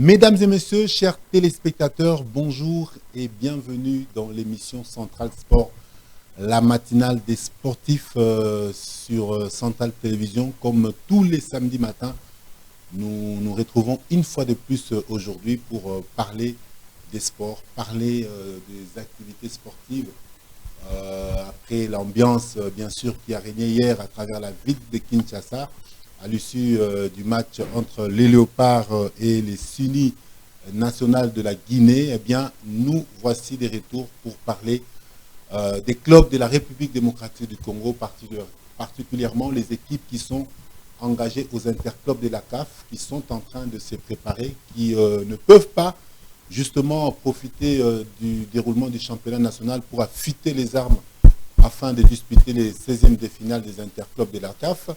Mesdames et messieurs, chers téléspectateurs, bonjour et bienvenue dans l'émission Central Sport, la matinale des sportifs sur Central Télévision. Comme tous les samedis matins, nous nous retrouvons une fois de plus aujourd'hui pour parler des sports, parler des activités sportives. Après l'ambiance, bien sûr, qui a régné hier à travers la ville de Kinshasa, à l'issue du match entre les Léopards et les Sunnis nationales de la Guinée, eh bien, nous voici des retours pour parler des clubs de la République démocratique du Congo, particulièrement les équipes qui sont engagées aux interclubs de la CAF, qui sont en train de se préparer, qui ne peuvent pas justement profiter du déroulement du championnat national pour affûter les armes afin de disputer les 16e de finale des interclubs de la CAF.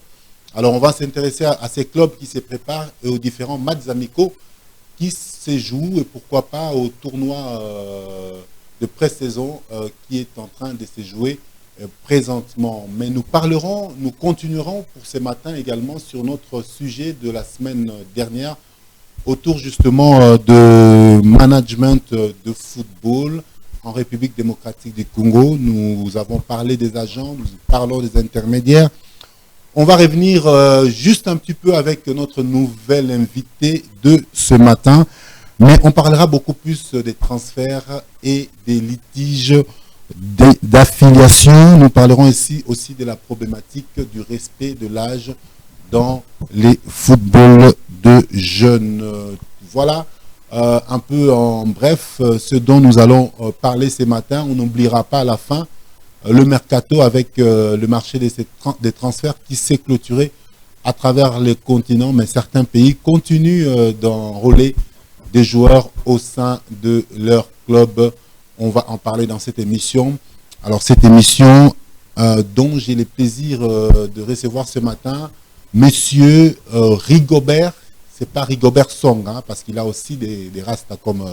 Alors on va s'intéresser à ces clubs qui se préparent et aux différents matchs amicaux qui se jouent et pourquoi pas au tournoi de pré-saison qui est en train de se jouer présentement. Mais nous continuerons pour ce matin également sur notre sujet de la semaine dernière autour justement de management de football en République démocratique du Congo. Nous avons parlé des agents, nous parlons des intermédiaires. On va revenir juste un petit peu avec notre nouvel invité de ce matin, mais on parlera beaucoup plus des transferts et des litiges d'affiliation. Nous parlerons ici aussi de la problématique du respect de l'âge dans les footballs de jeunes. Voilà un peu en bref ce dont nous allons parler ce matin. On n'oubliera pas à la fin le mercato avec le marché des transferts qui s'est clôturé à travers les continents, mais certains pays continuent d'enrôler des joueurs au sein de leur club. On va en parler dans cette émission. Alors cette émission dont j'ai le plaisir de recevoir ce matin Monsieur Rigobert. C'est pas Rigobert Song, hein, parce qu'il a aussi des rastas comme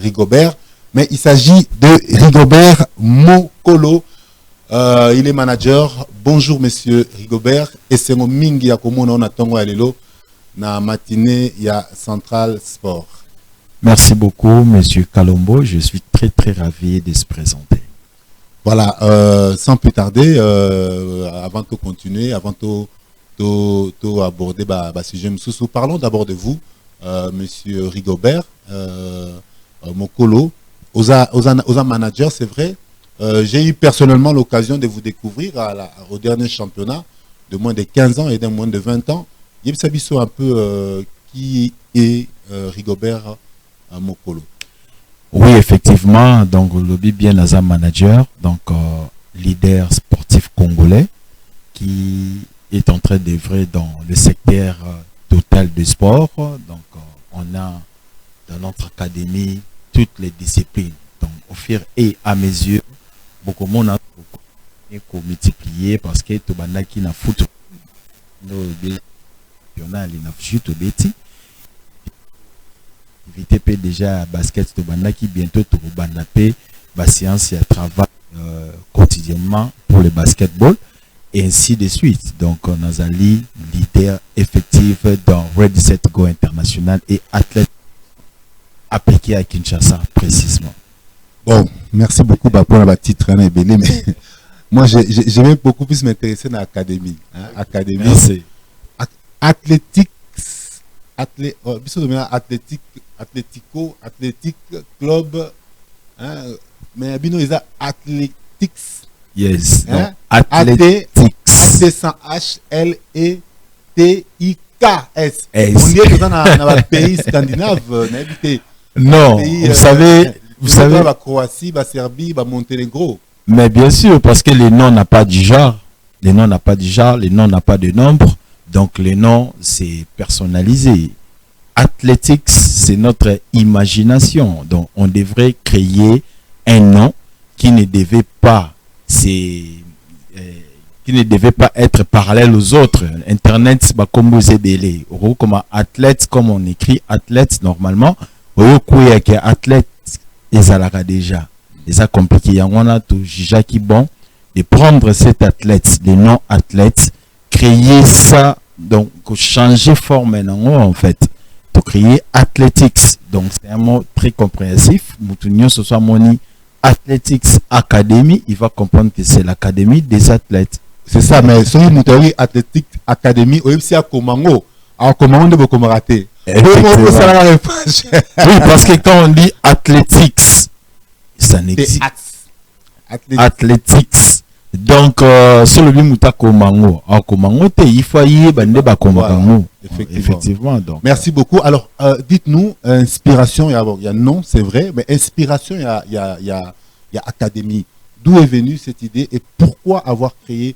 Rigobert, mais il s'agit de Rigobert Mokolo. Il est manager. Bonjour Monsieur Rigobert. Et c'est mon mingi ya komona on atongo ya lelo na matinée ya Central Sport. Merci beaucoup Monsieur Kalombo. Je suis très ravi de se présenter. Voilà. Sans plus tarder, avant de continuer, avant de aborder sujet Moussou, parlons d'abord de vous, Monsieur Rigobert Mokolo. Oza manager, c'est vrai. J'ai eu personnellement l'occasion de vous découvrir au dernier championnat de moins de 15 ans et de moins de 20 ans. Yeb Sabiso un peu qui est Rigobert Mokolo. Oui, effectivement, donc le bien as un manager, donc leader sportif congolais qui est en train d'œuvrer dans le secteur total du sport. Donc on a dans notre académie toutes les disciplines. Donc au fur et à mesure, beaucoup de monde a multiplié parce que tout le qui n'a foot VTP déjà basket tout le qui bientôt tout le séance et travail quotidiennement pour le basketball et ainsi de suite. Donc on a leader effectif dans Ready Set Go International et athlète appliqué à Kinshasa précisément. Bon, merci beaucoup pour la titre, mais moi je vais beaucoup plus m'intéresser à l'académie. Hein, académie, c'est athlétique club, hein, mais Abino ils a athletics. Yes, hein, athletics. AT-HLETIKS. On dit dans un pays scandinave, non, vous savez, la Croatie, la Serbie, la Monténégro. Mais bien sûr, parce que les noms n'a pas de genre, les noms n'a pas de genre, les noms n'a pas de nombre, donc les noms c'est personnalisé. Athletics, c'est notre imagination, donc on devrait créer un nom qui ne devait pas être parallèle aux autres. Internet, c'est pas comme vous aidez comme athlète, comme on écrit athlète normalement, athlète et ça l'a déjà. Et ça compliqué. On a tout qui bon de prendre cet athlète, des non athlètes, créer ça, donc changer forme en fait. de créer Athletics. Donc, c'est un mot très compréhensif. Moutounion, ce soit moni Athletics Academy, il va comprendre que c'est l'académie des athlètes. C'est ça, mais sur une Athletic Academy, au MC à Komango, à Komango de Bokomaraté. Oui, parce que quand on dit Athletics, ça n'existe. Athletics. Donc, sur le Bimuta Komango, à Komango, il faut y aller Komango. Effectivement. Donc. Merci beaucoup. Alors, dites-nous, inspiration, il y a non, c'est vrai, mais inspiration, il y a académie. D'où est venue cette idée et pourquoi avoir créé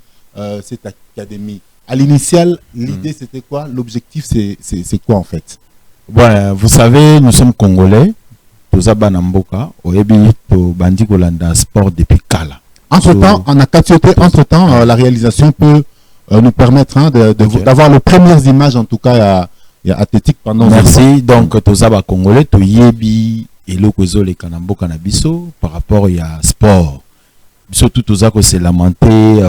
cette académie? À l'initial, l'idée c'était quoi? L'objectif c'est quoi en fait? Ouais, vous savez, nous sommes Congolais, tous Banamboka, au Ebi, au Bandi Golanda Sport depuis Kala. Entre-temps, en Akatiote, entre-temps, la réalisation peut nous permettre hein, d'avoir les premières images, en tout cas, il y a athlétique pendant. Merci. Donc, tous les Congolais, tous Yebi et le Kozo, les Kanamboka Nabiso, par rapport à sport. Surtout, tous les c'est lamenté.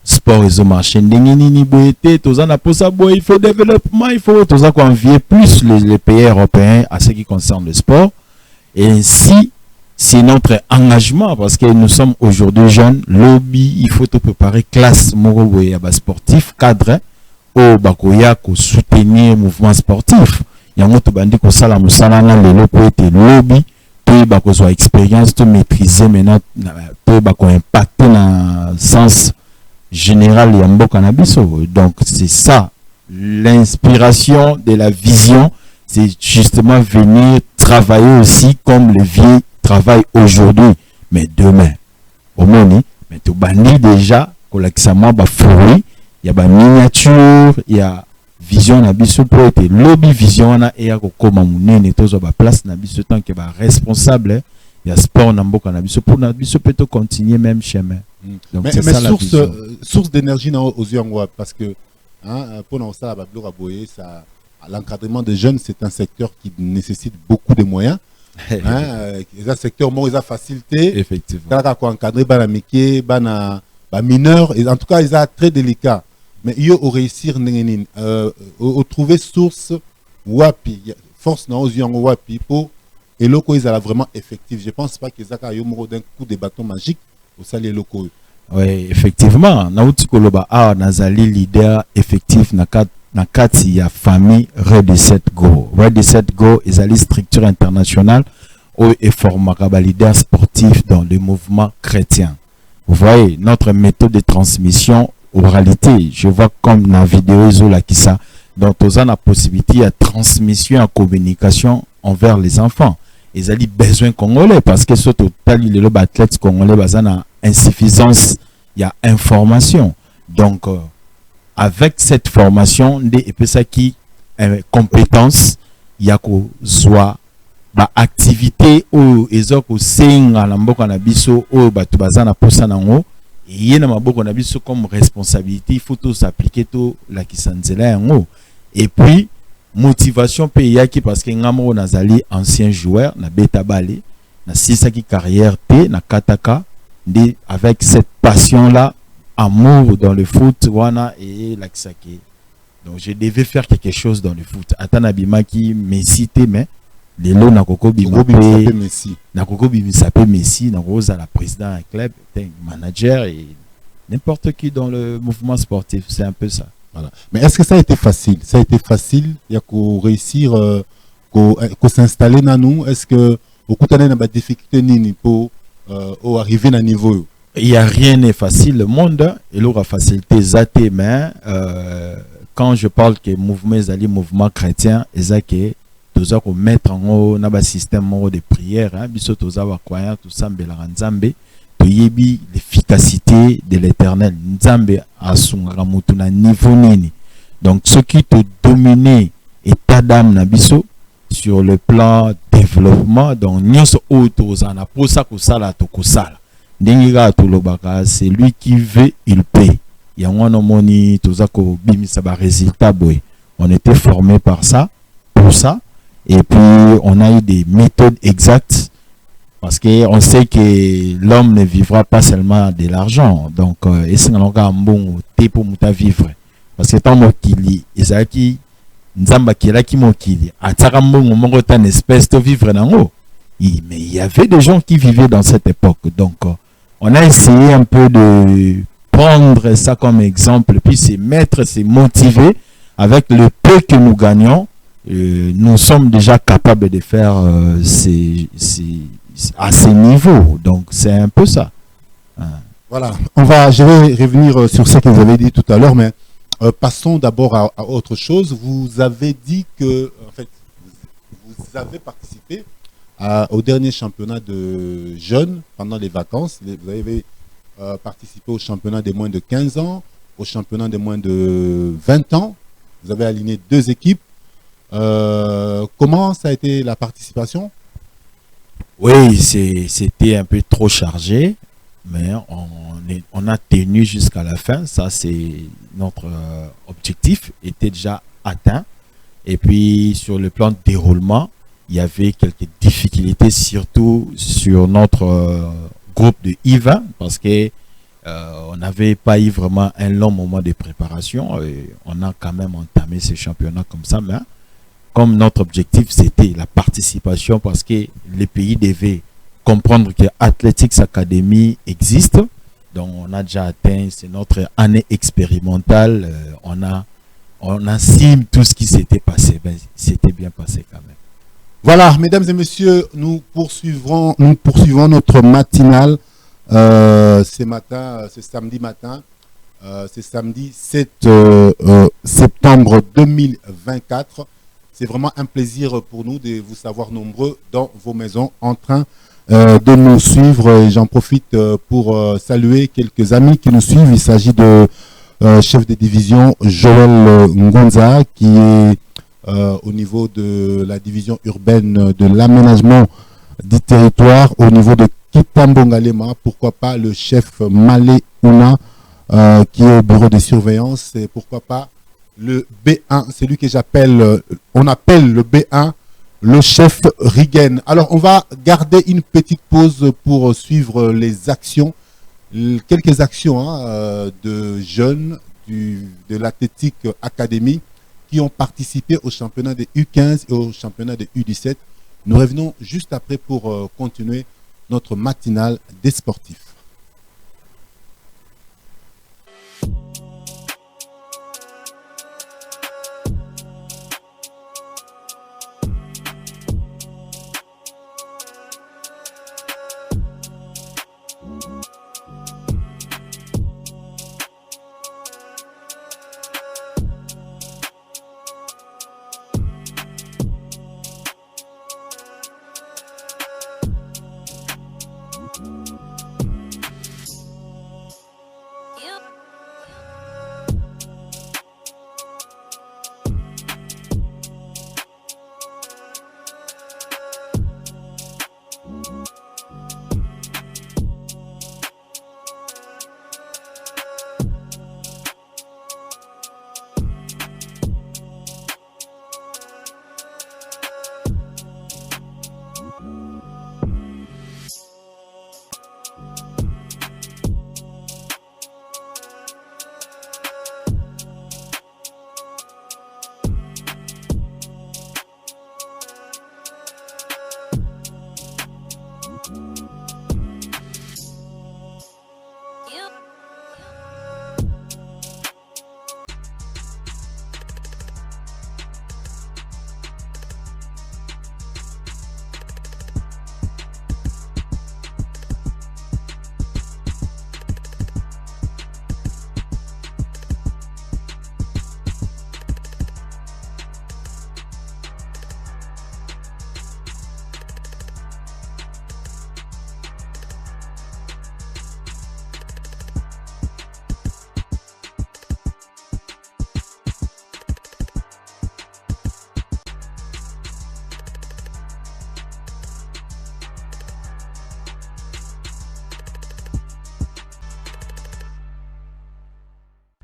Sport et marché il faut développement, il faut envier plus les pays européens à ce qui concerne le sport. Et ainsi, c'est notre engagement parce que nous sommes aujourd'hui jeunes. Lobby, il faut te préparer classe sportif, cadre, au bakoya pour soutenir le mouvement sportif. Il y a un autre bandit qui a le lobby, pour soit expérience, pour maîtriser maintenant, pour impacter dans le sens général Yambo Cannabiso. Donc c'est ça l'inspiration de la vision, c'est justement venir travailler aussi comme les vieux travaillent aujourd'hui, mais demain au moni, mais tout bandit déjà collectement ba fruit, il y a ba miniature, il y a vision Nabiso pour être lobby vision na et comme munene tozo ba place Nabiso tant que ba responsable, il y a sport Nambo Cannabiso pour Nabiso peut continuer même chemin. Donc, mais ça, source d'énergie aux yeux parce que pour l'encadrement des jeunes, c'est un secteur qui nécessite beaucoup de moyens. C'est un secteur où il a facilité. Effectivement. Encadrer mineurs, en tout cas, ils sont très délicats. Mais il faut réussir au trouver source wapi, force aux yeux wapi pour et locaux ils sont vraiment effectifs. Je pense pas qu'ils aient d'un coup de bâton magique. Locaux. Oui, effectivement. Nauti Koloba a nazali leader effectif na kati ya famille Redeset Go. Redeset Go est une structure internationale où est formé leader sportif dans le mouvement chrétien. Vous voyez, notre méthode de transmission oralité, je vois comme dans la vidéo Zola qui ça, donc on a la possibilité de transmission en communication envers les enfants. Ils ont besoin congolais parce que surtout les athlètes congolais ont insuffisance, il y a information. Donc avec cette formation et puis ça qui compétence, il y a que soit activité ou ils ont que c'est à l'amboka na biso ou batu bazana posa nango et il y a maboko na biso comme responsabilité, il faut tout s'appliquer tout la kisanzela yango et puis motivation payaki parce que ngamo nazali ancien joueur na beta balé na sisaki carrière T na kataka ndi avec cette passion là amour dans le foot wana et la kisaki donc je devais faire quelque chose dans le foot atana bimaki Messi te mais lelo na koko bimape Messi na koko bimisape Messi na rosa la président d'un club manager et n'importe qui dans le mouvement sportif, c'est un peu ça. Voilà. Mais est-ce que ça a été facile? Ça a été facile, il y a qu'à réussir, qu'à s'installer dans nous. Est-ce que au coup d'année, on a des difficultés pour arriver à un niveau? Il n'y a rien n'est facile. Le monde, il aura facilité zaté, mais quand je parle que mouvement est mouvement chrétien, c'est que tous à mettre en haut un système de prière, hein, biso tous à croyant tout ça, Nzambe, to yebi l'efficacité de l'Éternel. Nzambe a son ramutu na niveau nini. Donc ce qui te domine état d'âme na biso sur le plan développement, donc nyonso auto zana pour ça ko sala to ko sala. Ndinga to lobaka, c'est lui qui veut, il paye. Yango no moni tous à ko bimisa ba résultat boy. On était formé par ça, pour ça. Et puis, on a eu des méthodes exactes parce qu'on sait que l'homme ne vivra pas seulement de l'argent. Donc, et c'est un bon thé pour vivre. Parce que tant qu'il y a nzamba kelaki mokili ataka mbongo moko ta une espèce de vivre nango. Mais il y avait des gens qui vivaient dans cette époque. Donc on a essayé un peu de prendre ça comme exemple, puis se mettre, se motiver avec le peu que nous gagnons. Nous sommes déjà capables de faire à ces niveaux. Donc c'est un peu ça. Voilà, je vais revenir sur ce que vous avez dit tout à l'heure, mais passons d'abord à autre chose. Vous avez dit que, en fait, vous avez participé au dernier championnat de jeunes pendant les vacances. Vous avez participé au championnat des moins de 15 ans, au championnat des moins de 20 ans. Vous avez aligné 2 équipes. Comment ça a été la participation? Oui, c'était un peu trop chargé, mais on a tenu jusqu'à la fin. Ça, c'est notre objectif, était déjà atteint. Et puis, sur le plan de déroulement, il y avait quelques difficultés, surtout sur notre groupe de I20, parce que on n'avait pas eu vraiment un long moment de préparation. Et on a quand même entamé ce championnat comme ça, mais comme notre objectif, c'était la participation, parce que les pays devaient comprendre que Athletics Academy existe. Donc, on a déjà atteint, c'est notre année expérimentale. On a sim tout ce qui s'était passé. Ben, c'était bien passé quand même. Voilà, mesdames et messieurs, nous poursuivons notre matinale ce samedi matin. C'est samedi 7 septembre 2024. C'est vraiment un plaisir pour nous de vous savoir nombreux dans vos maisons en train de nous suivre. J'en profite pour saluer quelques amis qui nous suivent. Il s'agit de chef de division Joël Ngonza, qui est au niveau de la division urbaine de l'aménagement du territoire, au niveau de Kitambongalema, pourquoi pas le chef Malé Ouna, qui est au bureau de surveillance, et pourquoi pas le B1, c'est lui que on appelle le B1, le chef Rigen. Alors on va garder une petite pause pour suivre les actions, quelques actions de jeunes de l'Athletic Academy qui ont participé au championnat des U15 et au championnat des U17. Nous revenons juste après pour continuer notre matinale des sportifs.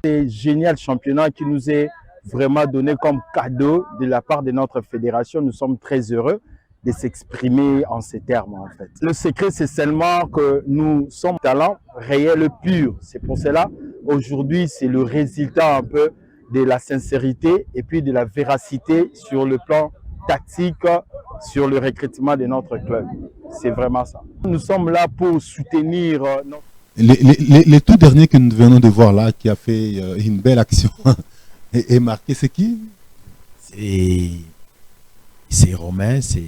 C'est génial championnat qui nous est vraiment donné comme cadeau de la part de notre fédération. Nous sommes très heureux de s'exprimer en ces termes en fait. Le secret, c'est seulement que nous sommes talents réels purs. C'est pour cela, aujourd'hui, c'est le résultat un peu de la sincérité et puis de la véracité sur le plan tactique, sur le recrutement de notre club. C'est vraiment ça. Nous sommes là pour soutenir notre... Les tout derniers que nous venons de voir là, qui a fait une belle action et marqué, c'est qui? C'est Romain, c'est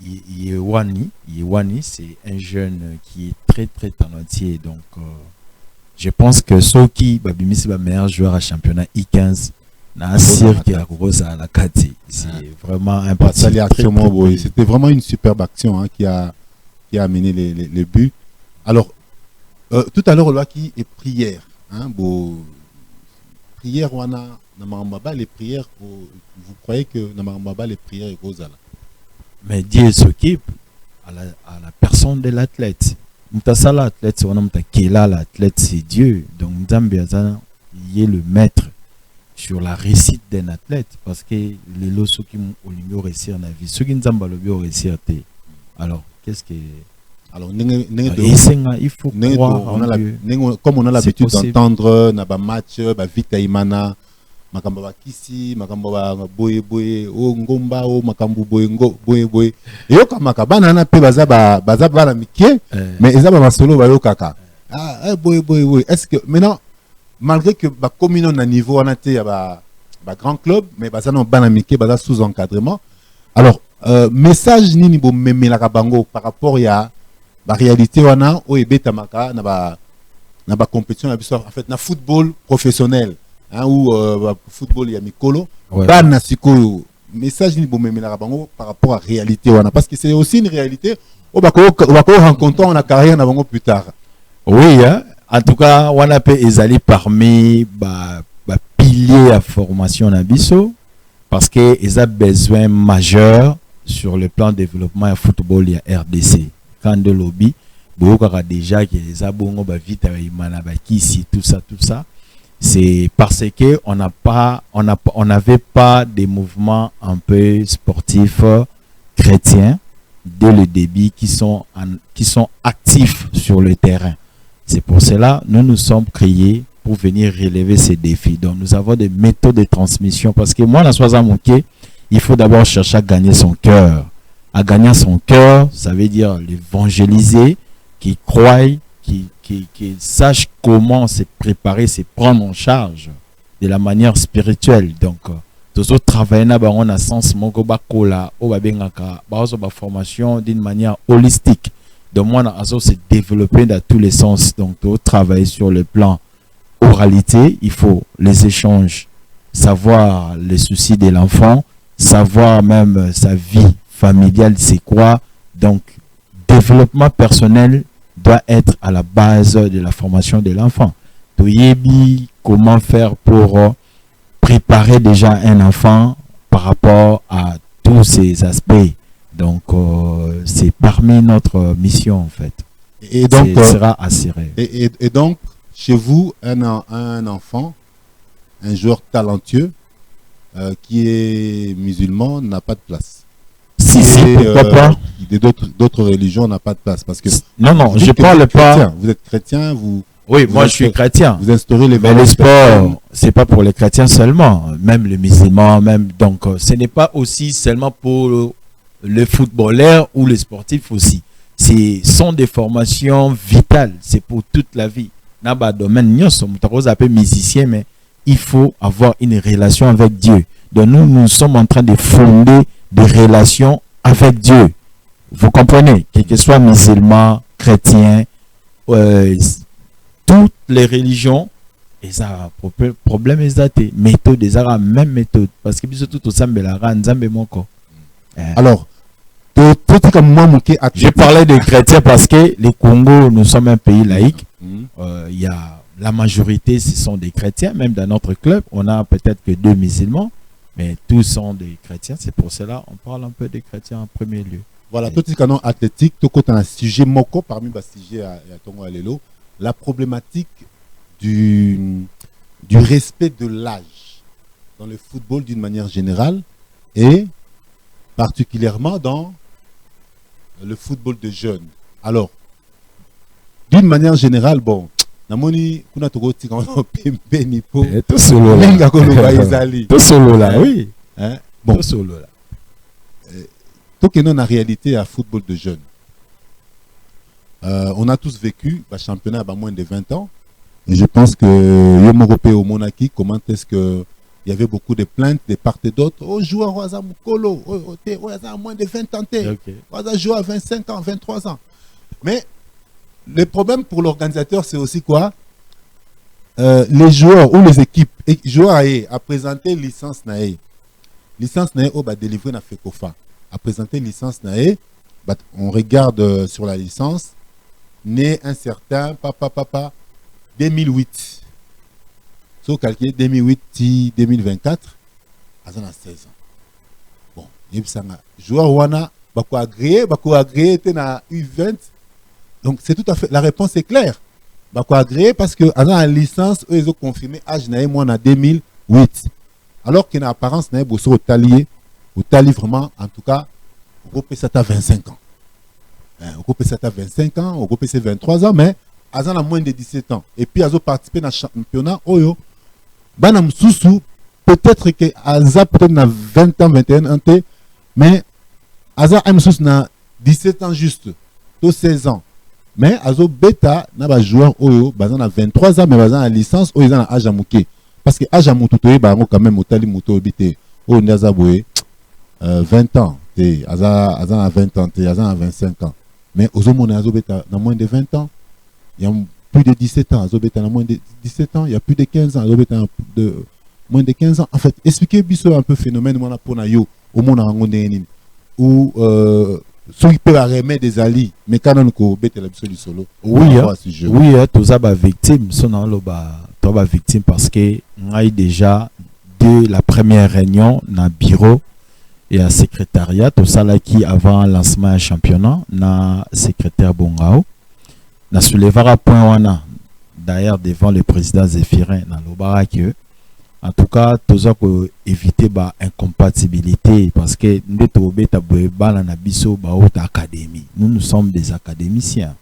Yewani. Yewani, c'est un jeune qui est très très talentueux. Donc, je pense que Soki, Babimi, c'est le meilleur joueur à championnat I15. C'est vraiment un parti. C'était vraiment une superbe action hein, qui a amené les buts. Alors, tout à l'heure, qui est prière. Hein, prière, les prières, vous croyez que les prières est Rosala? Mais Dieu s'occupe à la personne de l'athlète. L'athlète, l'athlète, c'est Dieu. Donc, il est le maître sur la réussite d'un athlète. Parce que les lots qui ont réussi en avis, ceux qui ont réussi. Alors, qu'est-ce que. Alors, il faut croire en Dieu. Comme on a l'habitude d'entendre dans match, Vita Imana, Makamba Kisi, Makamba Boye, Ngomba, Makambu Boye. Et au Kamakabana, na pe baza na mikie, mais ils ont solo bayo kaka. Ah, Boye. Est-ce que maintenant, malgré que la commune a un niveau, on a été à grand club, mais baza na bana mikie, baza sous encadrement. Alors, message ni bo meme la kabango par rapport à la réalité on a au ebetamaka na ba compétition en fait na football professionnel hein, ou football ya mikolo bana sikoyo message ni bomeme la bango par rapport à la réalité on a parce que c'est aussi une réalité on va rencontrer on a carrière na bango plus tard. Oui hein? En tout cas on a peut ezali parmi ba pilier à formation na biso parce que ils a besoin majeur sur le plan de développement du football et RDC. Quand de lobby, déjà que les abonnés vite tout ça, c'est parce que on n'avait pas des mouvements un peu sportifs chrétiens dès le début qui sont actifs sur le terrain. C'est pour cela nous nous sommes créés pour venir relever ces défis. Donc nous avons des méthodes de transmission parce que moi, la soirée moquée, il faut d'abord chercher à gagner son cœur. À gagner son cœur, ça veut dire l'évangéliser, qui croit, qui sache comment se préparer, se prendre en charge de la manière spirituelle. Donc, tous autres travaillent on a sens moko bakola, o babengaka, ba formation d'une manière holistique. Donc, moi, on a se développer dans tous les sens. Donc, travailler sur le plan oralité, il faut les échanges, savoir les soucis de l'enfant, savoir même sa vie familiale, c'est quoi. Donc, développement personnel doit être à la base de la formation de l'enfant. Comment faire pour préparer déjà un enfant par rapport à tous ces aspects. Donc, c'est parmi notre mission, en fait. Et donc, sera assuré. Et donc, chez vous, un enfant, un joueur talentueux, qui est musulman, n'a pas de place. Si, pourquoi pas? D'autres religions n'a pas de place. Parce que non, je parle pas. Vous êtes chrétien, oui, moi je suis chrétien. Vous instaurez les valeurs. Mais le sport, c'est pas pour les chrétiens seulement, même les musulmans, même. Donc, ce n'est pas aussi seulement pour les footballeurs ou les sportifs aussi. Ce sont des formations vitales, c'est pour toute la vie. Dans le domaine, nous sommes musiciens, mais il faut avoir une relation avec Dieu. Donc, nous sommes en train de fonder des relations avec Dieu. Vous comprenez? Quel que soit musulman, chrétien, toutes les religions, ils ont un problème, ils ont des méthodes, ils ont la même méthode. Parce que tout au alors, je parlais de chrétiens parce que le Congo, nous sommes un pays laïque. Il y a la majorité, ce sont des chrétiens. Même dans notre club, on a peut-être que 2 musulmans, mais tous sont des chrétiens. C'est pour cela qu'on parle un peu des chrétiens en premier lieu. Voilà, tout ce canon athlétique, tout côté un sujet moko parmi les sujets à Tongo Alelo, la problématique du respect de l'âge dans le football d'une manière générale et particulièrement dans le football de jeunes. Alors, d'une manière générale, bon, namoni kuna tokoti quand pembeni po tout solo là linga koloba ezali tout solo là oui hein bon tout solo là donc non en réalité à football de jeunes on a tous vécu le championnat à moins de 20 ans et je pense que Yomorope au Monaki comment est-ce que il y avait beaucoup de plaintes de part et d'autre. Oh, joueur au hasard Mukolo, au hasard à moins de 20 ans, au hasard joueur à 25 ans, 23 ans. Mais le problème pour l'organisateur, c'est aussi quoi? Les joueurs ou les équipes, joueurs à présenter licence nae. Licence nae, oh, bah, délivré na FECOFA. À présenter licence nae, bah, on regarde sur la licence, né un certain, papa, 2008. So calculé 2008 2024, à 16 ans. Bon, il y a joueur wana bako agréé na U20. Donc c'est tout à fait la réponse est claire. Bako agréé parce que à la licence ils ont confirmé âge naé moi en 2008. Alors qu'il y a apparence naé bosso au tali vraiment en tout cas au groupe ça à 25 ans. Au groupe ça à 25 ans, au groupe c'est 23 ans mais à la moins de 17 ans et puis ils ont participé dans le championnat oyo Banam Soussou, peut-être que Aza peut-être na 20 ans, 21 ans, mais Aza Amsous na 17 ans juste, 16 ans. Mais Azo Beta n'a pas joueur Oyo, Bazan a 23 ans, mais Bazan a licence, Oyo a âge à mouké. Parce que âge à moutoé, Baron quand même, Otali Mouto Bité, Oyo Naza Boué, 20 ans, Aza a 20 ans, Aza a 25 ans. Mais Ozo Mone Azo Beta n'a moins de 20 ans. Il y a plus de 17 ans, Azobeta a moins de 17 ans, il y a plus de 15 ans, Azobeta a moins de 15 ans. En fait, expliquez un peu le phénomène pour yo au monde où ceux qui peuvent remettre des alliés, mais quand on bête la du solo. Oui, oui, tous les victimes sont victimes parce que on a déjà de la première réunion dans le bureau et à secrétariat, tout ça là qui avant le lancement du championnat, na secrétaire Bongao. Na soulevara point wana d'ailleurs devant le président Zéphirin na lobara que en tout cas tous ko éviter ba incompatibilité parce que ndeto beta bana na biso ba haute académie nous sommes des académiciens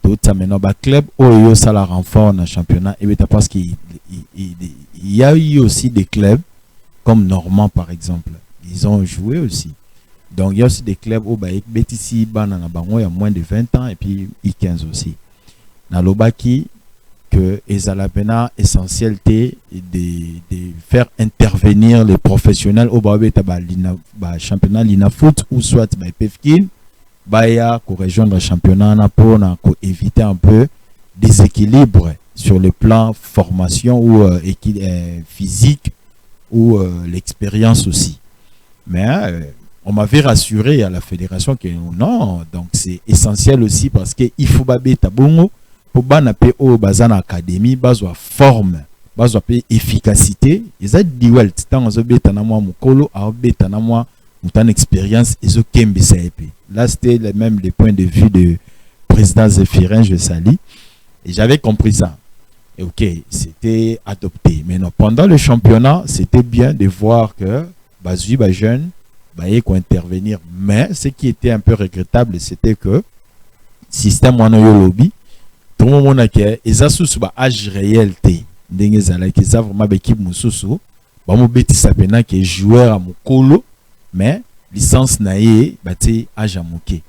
tout ça maintenant ba club oyo ça la renfort na championnat et beta parce qu'il y a eu aussi des clubs comme Normand par exemple ils ont joué aussi. Donc il y a aussi des clubs où ici bana na bango il y a moins de 20 ans et puis I15 aussi. Na lobaki que ezalapena essentialité de faire intervenir les professionnels au championnat Lina Foot ou soit Pefkin baya ko rejoindre le championnat pour éviter un peu déséquilibre sur le plan formation ou physique ou l'expérience aussi. Mais on m'avait rassuré à la fédération que non, donc c'est essentiel aussi parce que il faut babé tabongo pour banape au bazan académie bazwa forme bazwa pe efficacité ils a dit well tant zo beta na moi mukolo a beta na moi mutan expérience et zo kembe CP. Là c'était même les points de vue de président Zéphirin je salue et j'avais compris ça. Et OK, c'était adopté. Mais non, pendant le championnat, c'était bien de voir que bazui ba jeune qu'on intervenir, mais ce qui était un peu regrettable c'était que système wana yo lobby tout le monde a que ils sous ba âge réel té ndenge zala ki ça vraiment équipe mususu ba mo beti sapena que joueur à mukolo mais licence naé bati âge à muké.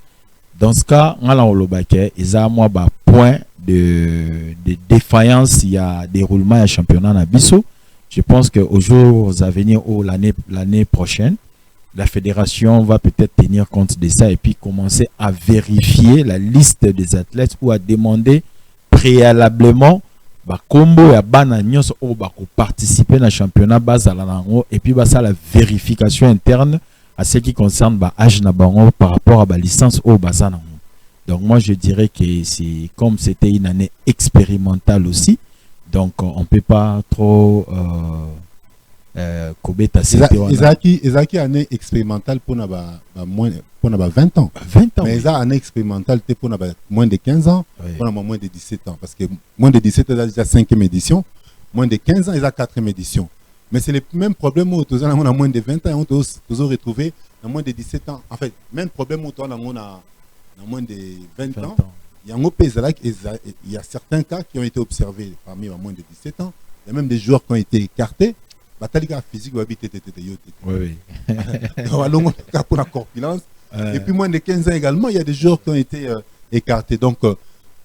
Dans ce cas on a lobake ils a moi ba point de défaillance il y a déroulement à championnat na biso. Je pense que au jours à venir ou l'année prochaine la fédération va peut-être tenir compte de ça et puis commencer à vérifier la liste des athlètes ou à demander préalablement ba combo ya bana nyonso o ba ko participer na championnat bazala nango et puis ba ça la vérification interne à ce qui concerne ba âge na bango par rapport à ba licence au bazana. Donc moi je dirais que c'est comme c'était une année expérimentale aussi, donc on peut pas trop Ezaki année expérimentale pour moins pour 20 ans. 20 ans. Mais ça année expérimentale pour moins de 15 ans, pour moins de 17 ans parce que moins de 17 ans il y a déjà 5e édition, moins de 15 ans il y a 4e édition. Mais c'est le même problème où tous on a moins de 20 ans et on toujours retrouvé à moins de 17 ans. En fait, même problème où on a moins de 20 ans, il y a certains cas qui ont été observés parmi les moins de 17 ans. Il y a même des joueurs qui ont été écartés. Batalika physique, oui. Pour la corpulence. Et puis moins de 15 ans également, il y a des joueurs qui ont été écartés. Donc,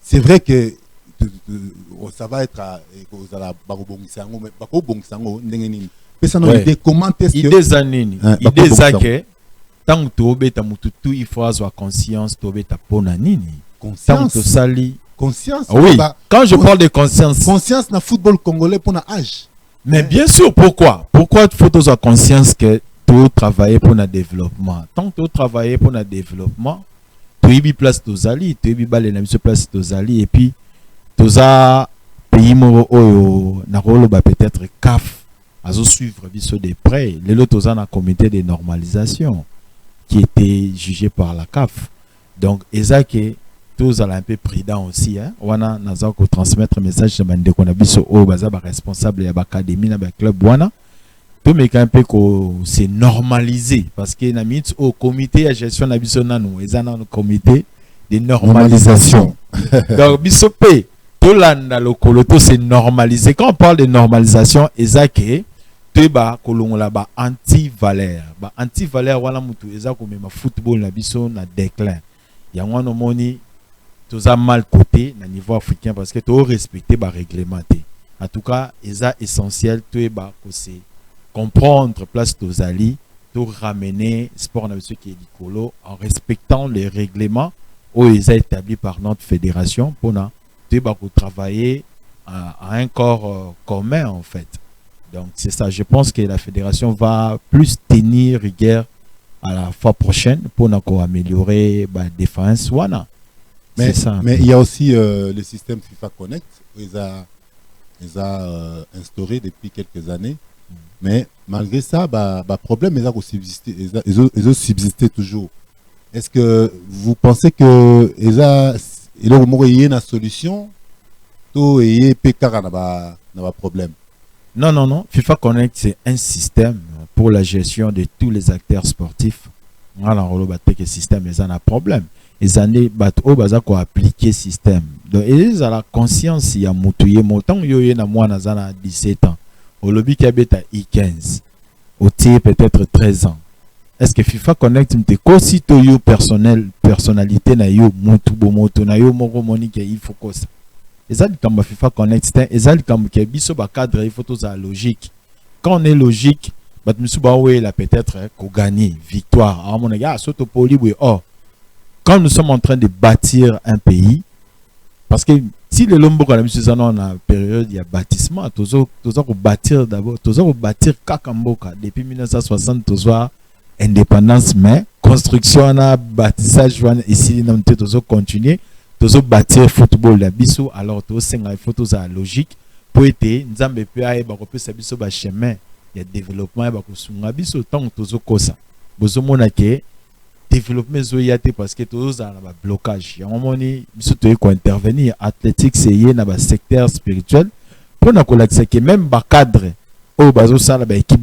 c'est vrai que ça va être à comment est-ce que tant que il faut avoir conscience conscience. Oui, quand je parle de conscience dans le football congolais pour un âge. Mais bien sûr, pourquoi il faut avoir conscience que tu travailles pour le développement. Tant que tu travailles pour le développement, tu as place aux alliés, tu as place aux alliés, et puis tu as pays peut-être CAF à suivre de près. Les autres ont un comité de normalisation qui était jugé par la CAF. Donc, que tous allons un peu prudent aussi. On a transmettre un message de qu'on a vu au responsable de l'académie, de club. Tout mais un peu c'est normalisé parce que na mit au comité de gestion de bisonano et un comité de normalisation. Donc bisopé tout là le coloto c'est normalisé. Quand on parle de normalisation, ezake tu ba kolongola ba anti-valeur. Ba anti-valeur wala mutu ezako même football na biso na déclin. Ya ngwana moni tous a mal côté na niveau africain parce que tu respecter ba réglementé. En tout cas, c'est essentiel tu ba que c'est comprendre place aux alliés pour ramener sport dans ce qui est dicolo en respectant les règlements où ils sont établis par notre fédération pour travailler à un corps commun en fait. Donc c'est ça, je pense que la fédération va plus tenir rigueur à la fois prochaine pour améliorer la défense. Mais il y a aussi le système FIFA Connect, ils ont instauré depuis quelques années. Mais malgré ça, problème, ils ont subsisté toujours. Est-ce que vous pensez que il y a une solution ou il y a un problème? Non. FIFA Connect, c'est un système pour la gestion de tous les acteurs sportifs. Alors, le système, ils ont un problème. Ils ont appliqué le système. Donc, ils ont la conscience, il y a un 17 ans. Au lobby qui habite à I15, au peut-être 13 ans. Est-ce que FIFA Connect me aussi yo personnalité na yo mutu bomoto na yo moko monique il faut que ça. Et ça comme FIFA Connect et ça comme que biso ba cadre il faut tout ça logique. Quand on est logique, bat musuba ouais la peut-être qu'on gagne victoire. À mon gars, soto poli oh. Quand nous sommes en train de bâtir un pays parce que si le lombo quand nous en a période il y a bâtissement toujours bâtir d'abord toujours bâtir kakamboka depuis 1960 toujours indépendance mais construction na bâtissage ici nous toujours continuer toujours bâtir football la biso alors tout il faut tout ça logique pour être nzambe peut aller ba ko sa biso ba chemin il y a développement ba ko sunga biso tant toujours kosa bozo mona ke développement zoyate parce que tous a un blocage. Il y a un moment où intervenir athlétique c'est un secteur spirituel pour nous connaître que même bas cadre au bazo sala qui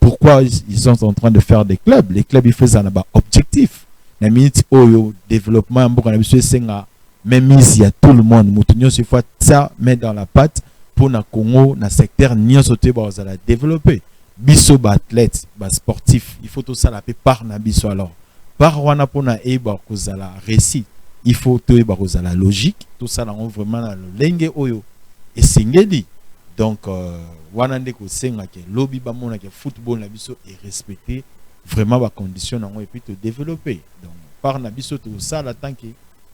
pourquoi ils sont en train de faire des clubs. Les clubs ils font un objectif. La minute au développement pour même ici il y a tout le monde. Moutonio se fois ça met dans la patte pour na Congo na secteur nio sauter ba za la développer. Biso ba athlète ba sportif il faut tout ça la par na biso alors. Par wana pona eba kozala récit il faut to eba kozala logique tout ça là on vraiment na lenge oyo et singeli donc wana ndeko senga ke lobby ba mona ke football na biso est respecté vraiment ba condition nango et puis te développer donc par na biso tout ça là tant que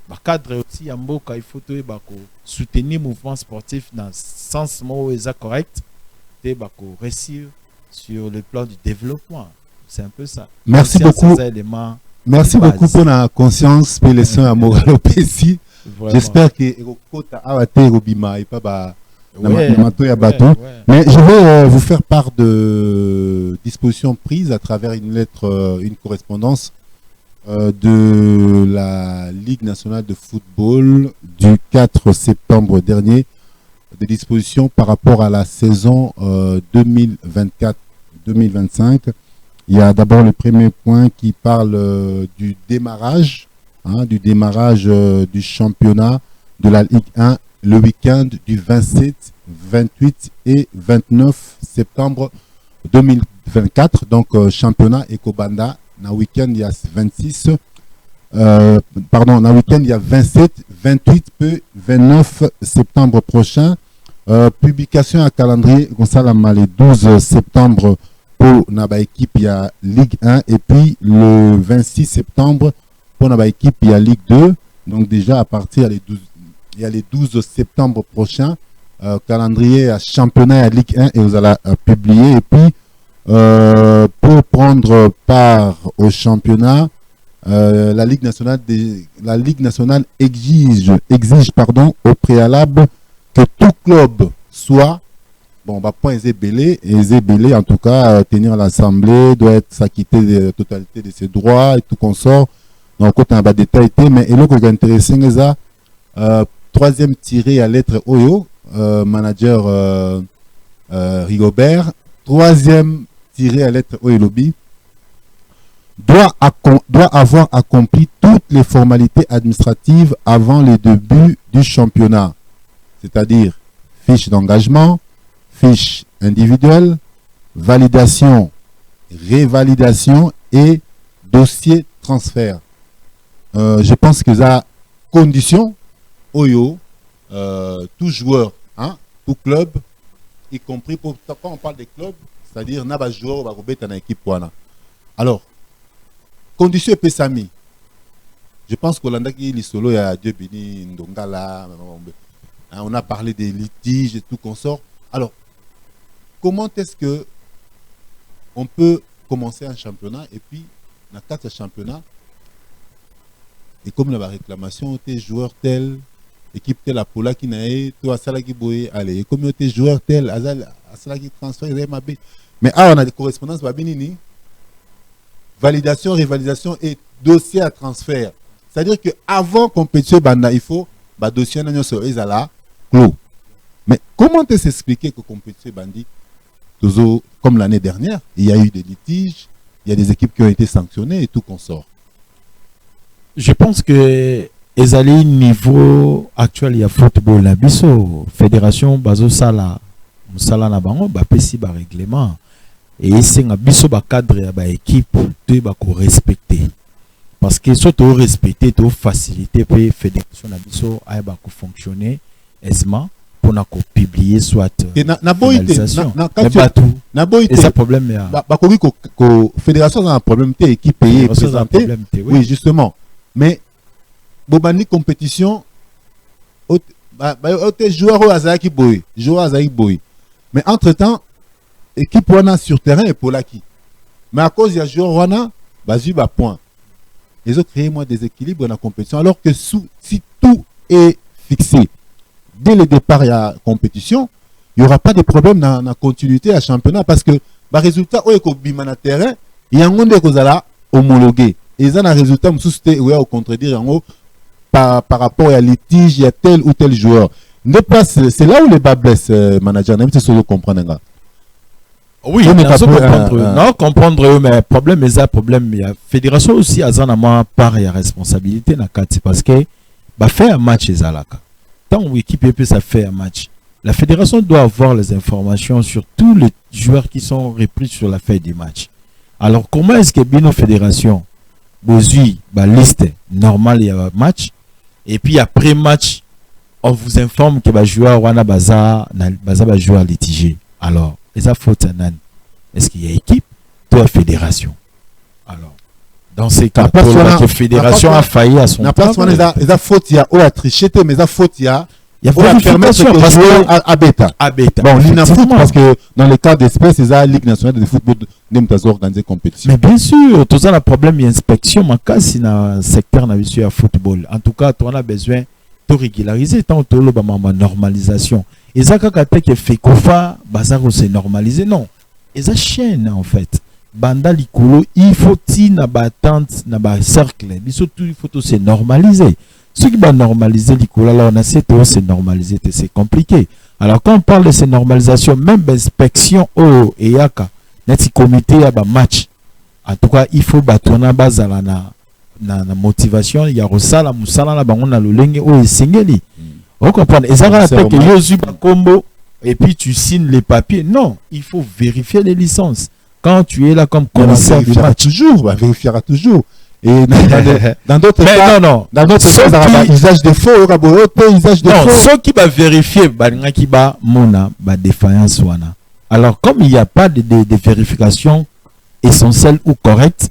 ba cadre aussi ya mboka il faut to eba ko soutenir mouvement sportif dans sens mo eza correct te ba ko réussir sur le plan du développement c'est un peu ça. Merci beaucoup. Merci beaucoup pour la conscience pour les soins à Moralopesi. J'espère que Kota Awate Robima et pas mais je vais vous faire part de dispositions prises à travers une lettre, une correspondance de la Ligue nationale de football du 4 septembre dernier, des dispositions par rapport à la saison 2024-2025. Il y a d'abord le premier point qui parle du démarrage du démarrage du championnat de la Ligue 1 le week-end du 27, 28 et 29 septembre 2024. Donc, championnat Ekobanda, na week-end il y a 26, pardon, na week-end il y a 27, 28 et 29 septembre prochain. Publication à calendrier, le 12 septembre pour la équipe, il y a Ligue 1 et puis le 26 septembre pour la équipe, il y a Ligue 2. Donc déjà à partir il y a les 12 septembre prochain, calendrier à championnat à Ligue 1 et vous allez publier. Et puis pour prendre part au championnat, la Ligue nationale exige au préalable que tout club soit, bon, bah, point Zébélé, et Zébélé, en tout cas, tenir l'assemblée, doit être s'acquitter de la totalité de ses droits et tout consort. Donc, on a des détails, mais et là, ce qui est intéressant, c'est troisième tiré à lettre Oyo, manager Rigobert, troisième tiré à lettre Oyo Lobby, doit avoir accompli toutes les formalités administratives avant le début du championnat. C'est-à-dire fiche d'engagement, fiche individuelle, validation, révalidation et dossier transfert. Je pense que ça condition, Oyo, tout joueur, hein, tout club, y compris quand on parle des clubs, c'est-à-dire n'a joueur va remettre dans l'équipe. Alors, condition et Pesami. Je pense qu'au Landa qui est solo, il y a Dieu béni, Ndongala, on a parlé des litiges et tout consort. Alors, comment est-ce que on peut commencer un championnat et puis, dans 4 championnats, et comme la réclamation, tes joueurs tels, équipe telle, à Pola qui n'a toi, Sala qui boye, allez, et comme tes joueurs tels, à Sala qui transfère, mais on a des correspondances, Babinini, validation, révalidation et dossier à transfert. C'est-à-dire qu'avant compétition, il faut dossier sur Ezala clos. Mais comment t'expliquer que compétition bandit, comme l'année dernière, il y a eu des litiges, il y a des équipes qui ont été sanctionnées et tout consort. Je pense que Ezali niveau actuel il y a football la biso fédération bazo sala musala na bango ba pesi ba règlement et c'est un biso ba cadre ba équipe tu ba ko respecter parce que surtout respecter to faciliter pour fédération na biso ay ba ko fonctionner aisément pour na ko publier soit na boité na boité et ça problème ya ba ko fédération a un problème té équipe payée présentée oui justement mais bobani compétition joueur au Azaki boy joueur Azaki boy mais entre temps équipe wana sur terrain et pour qui mais à cause il y a joueur wana basu ba point ils ont créé moi des équilibres dans la compétition alors que si tout est fixé dès le départ il y a compétition il n'y aura pas de problème dans la continuité à championnat parce que bah résultat au bimana terrain il y a un monde qui est homologué et ça un résultat au contredire en haut par rapport à litige, il y a tel ou tel joueur. C'est là où les bas blessent, manager. C'est ce que vous comprenez. Oui, non, comprendre, mais problème, mais ça, problème, il y a fédération aussi, à Zanama, part, il y a responsabilité, parce que, faire un match, tant où équipe peut ça faire un match, la fédération doit avoir les informations sur tous les joueurs qui sont repris sur la feuille du match. Alors, comment est-ce que Bino Fédération, Bozui, liste normale, il y a un match, et puis après match, on vous informe que le joueur wana baza joueur litigé. Alors, les faute est-ce qu'il y a équipe, toi fédération. Alors, dans ces cas, la fédération a failli à son temps. Les faute il y a ou à tricher, mais les faute il y a vérification parce que à bêta. Bon, il y a foot parce que dans le cas d'espèce, c'est la Ligue nationale de football de organiser compétition. Mais bien sûr, tout ça, le problème d'inspection, mais quand c'est dans le secteur de football, en tout cas, tu as besoin de régulariser tant que la normalisation. Et ça, quand tu fait Kofa, c'est normalisé. Non. Et ça, chaîne en fait. Banda Likolo, il faut na tente, na cercle. Il faut tout se normaliser. Ce qui va normaliser Nicolas, là, on a essayé de se normaliser, c'est compliqué. Alors, quand on parle de ces normalisations, même l'inspection au EAKA, notre comité a un match. En tout cas, il faut battre bazalana na motivation ya rosala musala na bango na lolenge o esengeli. On comprend. Et ça va faire que Yosu Bakombo et puis tu signes les papiers. Non, il faut vérifier les licences. Quand tu es là comme commissaire du match, toujours, vérifiera toujours. Et dans d'autres cas, non. Dans d'autres cas, il y aura usage de faux, il y aura usage de faux. Ceux qui va vérifier, qui va mona, défaillance wana. Alors comme il n'y a pas de vérification essentielle ou correcte,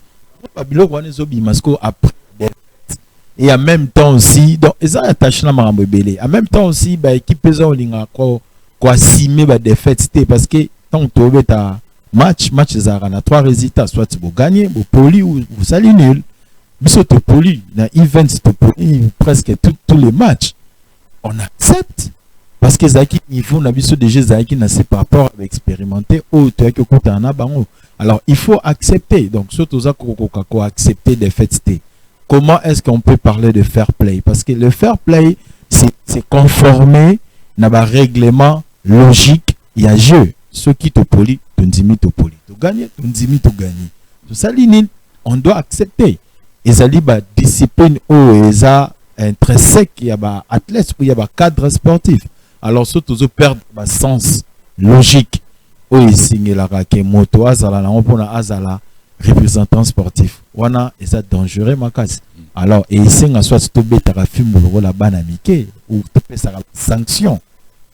et en même temps aussi, donc ils ont attaché la marambébélé. En même temps aussi, équipe ont linga quoi simer défaite parce que tant que tu as match ça a 3 résultats, soit tu vas gagner, ou poli ou vous allez nul. Biso te poli, na events te poli presque tous les matchs. On accepte parce que zaki niveau na biso déjà zaki na c'est par rapport avec expérimenté ou tu as que kota na bango. Alors il faut accepter. Donc surtout ça ko accepter des faits. Comment est-ce qu'on peut parler de fair play? Parce que le fair play c'est conformer na ba règlement logique, il y a jeu. Ceux qui te poli, tu poli. Tu gagnes, tu gagnes. Tout ça on doit accepter. Et ça dit discipline ou intrinsèque, il y a athlète ou il y a cadre sportif. Alors surtout ils perdent sens logique. Ou ils la rake moto azala na on azala représentant sportif. Wana et ça dangereux makasi. Alors et ici soit to betara film la bana mike ou te pesa sanction.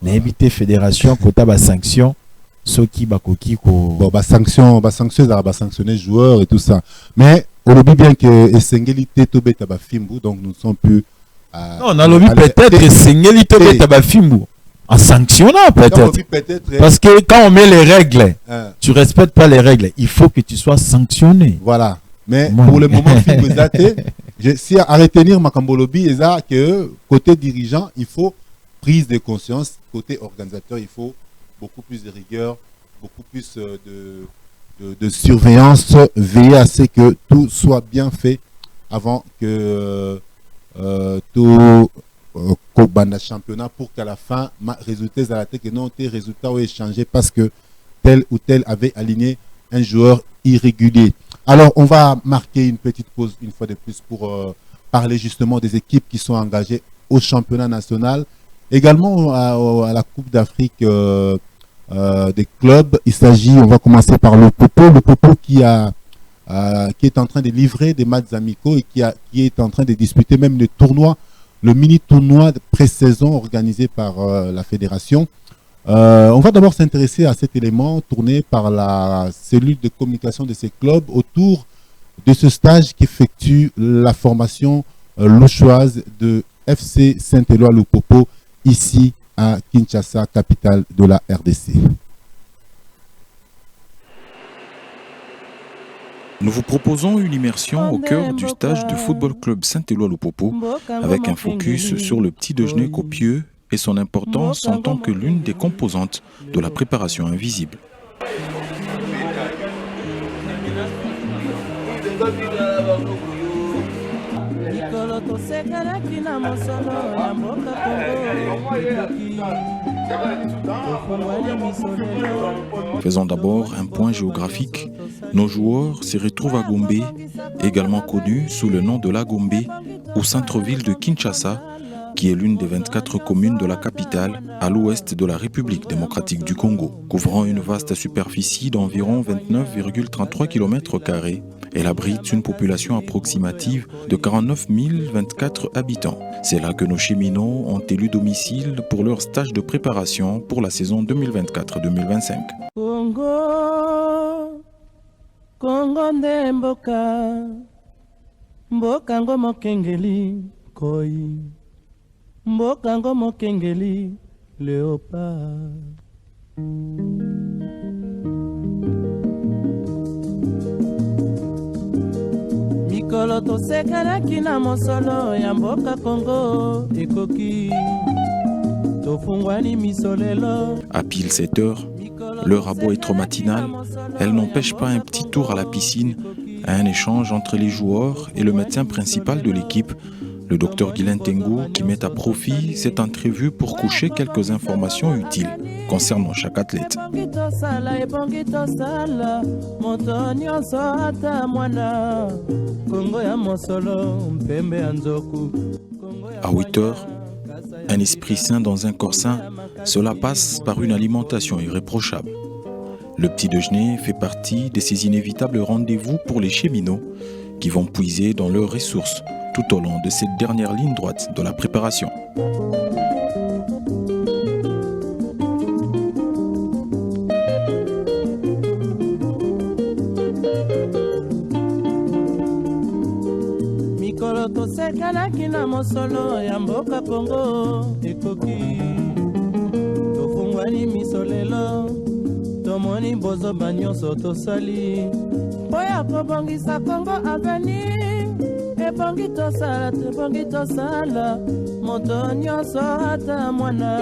Na éviter fédération kota ba sanction ceux qui bakoki ko sanction ça va sanctionner joueurs et tout ça. Mais on oublie bien que Esengeli Tetobe Tabafimbu, donc nous ne sommes plus. Non, on a l'oubli peut-être Esengeli Tetobe Tabafimbu en sanctionnant peut-être. Parce que quand on met les règles, tu respectes pas les règles, il faut que tu sois sanctionné. Voilà. Mais pour le moment, si à retenir Makambolobi, c'est que côté dirigeant, il faut prise de conscience, côté organisateur, il faut beaucoup plus de rigueur, beaucoup plus de surveillance, veiller à ce que tout soit bien fait avant que tout banda championnat pour qu'à la fin, résultats à la tête, que non, tes résultats ont échangé parce que tel ou tel avait aligné un joueur irrégulier. Alors, on va marquer une petite pause une fois de plus pour parler justement des équipes qui sont engagées au championnat national, également à la Coupe d'Afrique des clubs. Il s'agit, on va commencer par le Popo qui est en train de livrer des matchs amicaux et qui est en train de disputer même le mini tournoi de pré-saison organisé par la fédération. On va d'abord s'intéresser à cet élément tourné par la cellule de communication de ces clubs autour de ce stage qu'effectue la formation louchoise de FC Saint-Éloi-le-Popo ici à Kinshasa, capitale de la RDC. Nous vous proposons une immersion au cœur du stage du Football Club Saint-Éloi-le-Popo avec un focus sur le petit déjeuner copieux et son importance en tant que l'une des composantes de la préparation invisible. Faisons d'abord un point géographique. Nos joueurs se retrouvent à Gombe, également connu sous le nom de la Gombe, au centre-ville de Kinshasa, qui est l'une des 24 communes de la capitale à l'ouest de la République démocratique du Congo. Couvrant une vaste superficie d'environ 29,33 km², elle abrite une population approximative de 49 024 habitants. C'est là que nos cheminots ont élu domicile pour leur stage de préparation pour la saison 2024-2025. Congo nde mboka ngo mokengeli koi mboka ngo mokengeli léopard. Mikolo tosekelaki na mosolo ya mboka Congo ekoki tofungwani misolelo. À pile 7 heures, l'heure a beau être matinale, elle n'empêche pas un petit tour à la piscine, un échange entre les joueurs et le médecin principal de l'équipe, Le docteur Guylaine Tengu qui met à profit cette entrevue pour coucher quelques informations utiles concernant chaque athlète. À 8 heures, un esprit sain dans un corps sain, cela passe par une alimentation irréprochable. Le petit déjeuner fait partie de ces inévitables rendez-vous pour les cheminots qui vont puiser dans leurs ressources tout au long de cette dernière ligne droite de la préparation. Mikolo tosekanaki na mosolo ya mboka Kongo ekoki tofungwani misolelo tomoni bozoba nyonso tosali oya kobongisa Kongo aveni ebongi tosala moto nyonso ata mwana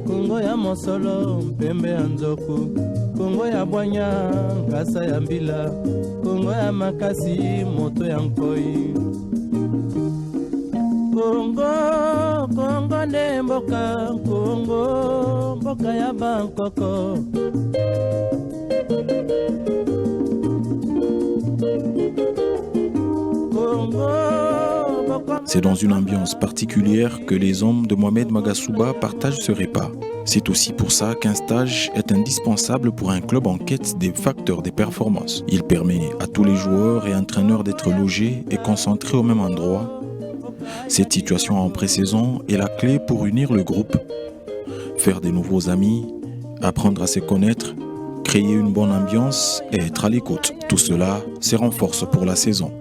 Kongo ya mosolo mpembe ya nzoku Kongo ya bwanya ngasa ya mbila Kongo ya makasi moto ya nkoi Kongo nde mboka Kongo mboka ya Bangkoko. C'est dans une ambiance particulière que les hommes de Mohamed Magasuba partagent ce repas. C'est aussi pour ça qu'un stage est indispensable pour un club en quête des facteurs de performance. Il permet à tous les joueurs et entraîneurs d'être logés et concentrés au même endroit. Cette situation en pré-saison est la clé pour unir le groupe, faire de nouveaux amis, apprendre à se connaître, créer une bonne ambiance et être à l'écoute. Tout cela se renforce pour la saison.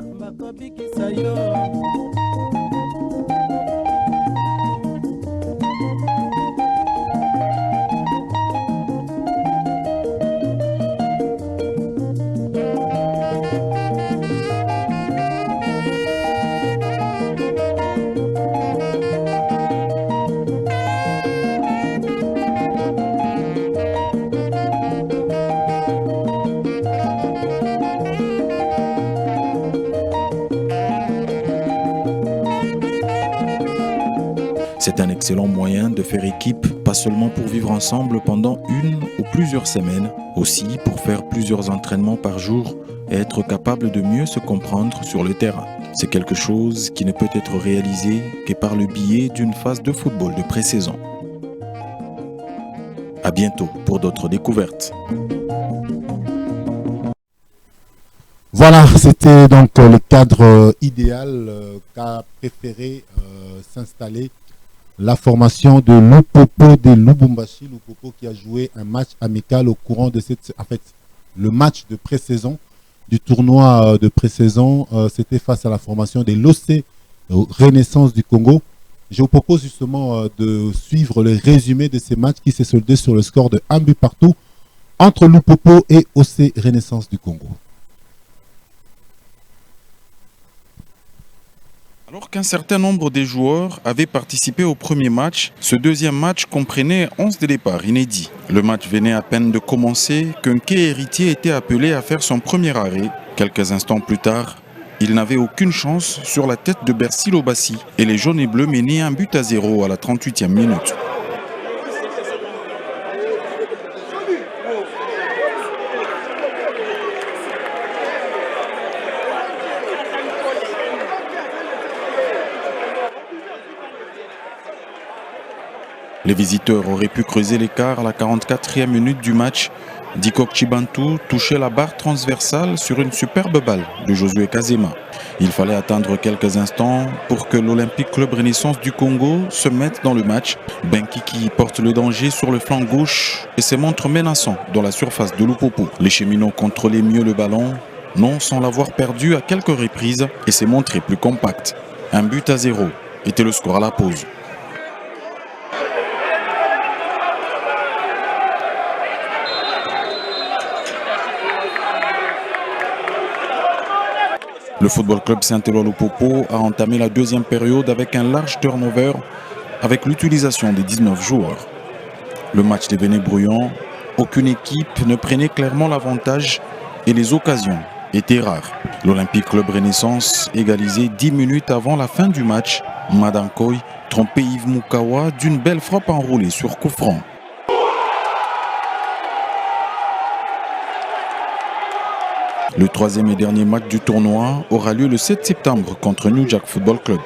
C'est un excellent moyen de faire équipe, pas seulement pour vivre ensemble pendant une ou plusieurs semaines, aussi pour faire plusieurs entraînements par jour et être capable de mieux se comprendre sur le terrain. C'est quelque chose qui ne peut être réalisé que par le biais d'une phase de football de pré-saison. À bientôt pour d'autres découvertes. Voilà, c'était donc le cadre idéal qu'a préféré s'installer la formation de Lupopo de Lubumbashi. Lupopo qui a joué un match amical au courant de le match de pré-saison du tournoi de pré-saison. C'était face à la formation de l'OC Renaissance du Congo. Je vous propose justement de suivre le résumé de ces matchs qui s'est soldé sur le score de 1 but partout entre Lupopo et OC Renaissance du Congo. Alors qu'un certain nombre des joueurs avaient participé au premier match, ce deuxième match comprenait 11 de départ inédits. Le match venait à peine de commencer qu'un quai héritier était appelé à faire son premier arrêt. Quelques instants plus tard, il n'avait aucune chance sur la tête de Bercy Lobassi et les jaunes et bleus menaient 1-0 à la 38e minute. Les visiteurs auraient pu creuser l'écart à la 44e minute du match. Dikok Chibantou touchait la barre transversale sur une superbe balle de Josué Kazema. Il fallait attendre quelques instants pour que l'Olympique Club Renaissance du Congo se mette dans le match. Benkiki porte le danger sur le flanc gauche et se montre menaçant dans la surface de Lupopo. Les cheminots contrôlaient mieux le ballon, non sans l'avoir perdu à quelques reprises et s'est montré plus compact. 1-0 était le score à la pause. Le Football Club Saint-Éloi Lupopo a entamé la deuxième période avec un large turnover avec l'utilisation des 19 joueurs. Le match devenait bruyant, aucune équipe ne prenait clairement l'avantage et les occasions était rare. L'Olympique Club Renaissance égalisait 10 minutes avant la fin du match. Madankoy trompait Yves Moukawa d'une belle frappe enroulée sur coup franc. Le troisième et dernier match du tournoi aura lieu le 7 septembre contre New Jack Football Club.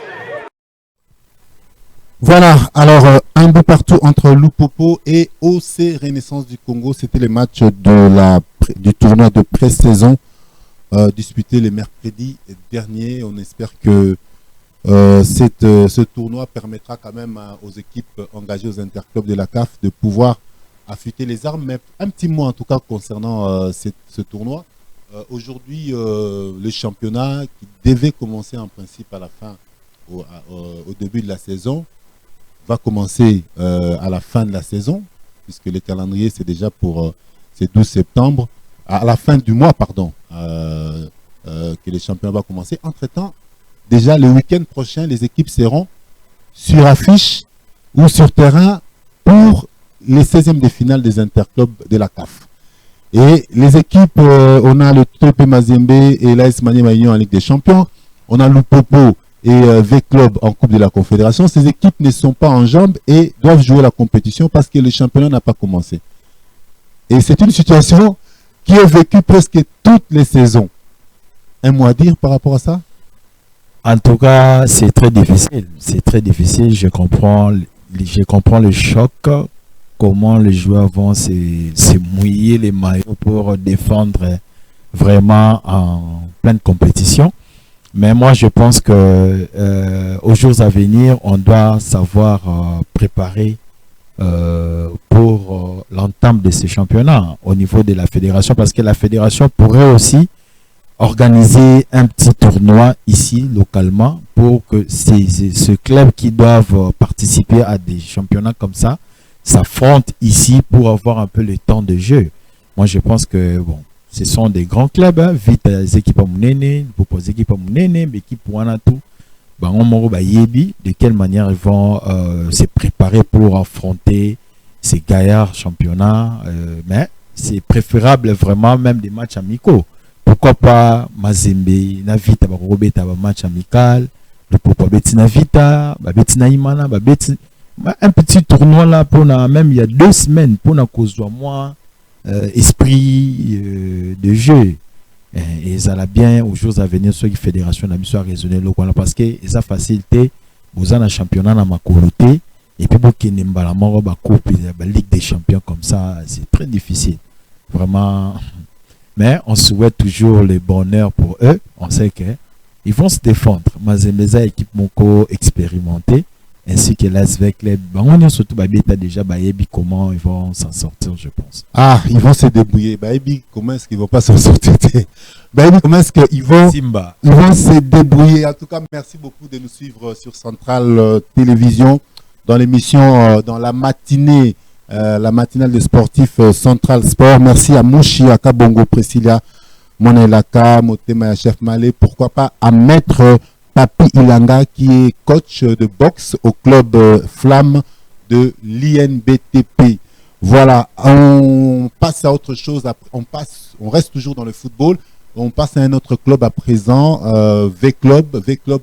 Voilà, alors un but partout entre Lupopo et OC Renaissance du Congo. C'était les matchs du tournoi de pré-saison disputé les mercredis derniers. On espère que ce tournoi permettra quand même aux équipes engagées aux interclubs de la CAF de pouvoir affûter les armes. Mais un petit mot en tout cas concernant ce tournoi. Aujourd'hui, le championnat qui devait commencer en principe à la fin, au début de la saison, va commencer à la fin de la saison, puisque le calendrier c'est déjà pour c'est 12 septembre, à la fin du mois, pardon, que le championnat va commencer. Entre-temps, déjà le week-end prochain, les équipes seront sur affiche ou sur terrain pour les 16e de finale des interclubs de la CAF. Et les équipes, on a le TP Mazembe et l'AS Maniema Union en Ligue des Champions, on a Lupopo et V-Club en Coupe de la Confédération. Ces équipes ne sont pas en jambes et doivent jouer la compétition parce que le championnat n'a pas commencé. Et c'est une situation qui est vécue presque toutes les saisons. Un mot à dire par rapport à ça? En tout cas, c'est très difficile. C'est très difficile. Je comprends le choc. Comment les joueurs vont se mouiller les maillots pour défendre vraiment en pleine compétition. Mais moi, je pense que aux jours à venir, on doit savoir préparer pour l'entame de ces championnats au niveau de la fédération, parce que la fédération pourrait aussi organiser un petit tournoi ici, localement, pour que ce club qui doivent participer à des championnats comme ça s'affrontent ici pour avoir un peu le temps de jeu. Moi, je pense que, bon, ce sont des grands clubs, hein. Vite les équipes à Mounene, vous posez équipes à Mounene, mais équipe Wanatou, de quelle manière ils vont se préparer pour affronter ces gaillards championnats. Mais c'est préférable vraiment même des matchs amicaux. Pourquoi pas Mazembe, Navita, Robeta, match amical, le Popo Betina Vita, Betina Imana, un petit tournoi là pour même il y a 2 semaines pour cause moi esprit de jeu. Et ça a bien aux jours à venir sur la fédération la mission à raisonner local parce que ça facilité vous avez un championnat dans ma coloté et puis beaucoup n'emballa mort ba coupe la Ligue des champions comme ça, c'est très difficile vraiment. Mais on souhaite toujours le bonheur pour eux. On sait que ils vont se défendre. Mazemeza équipe moko expérimentée ainsi que l'ASVEC, on surtout déjà comment ils vont s'en sortir, je pense. Ah, ils vont se débrouiller. Comment est-ce qu'ils vont pas s'en sortir? Comment est-ce qu'ils vont se débrouiller? En tout cas, merci beaucoup de nous suivre sur Centrale Télévision dans l'émission, dans la matinée, la matinale des sportifs Central Sport. Merci à Mouchi, à Kabongo, Priscilla, Monelaka, Motema, Chef Malé. Pourquoi pas à Maître Papi Ilanga qui est coach de boxe au club Flamme de l'INBTP. Voilà, on passe à autre chose. On reste toujours dans le football. On passe à un autre club à présent, V-Club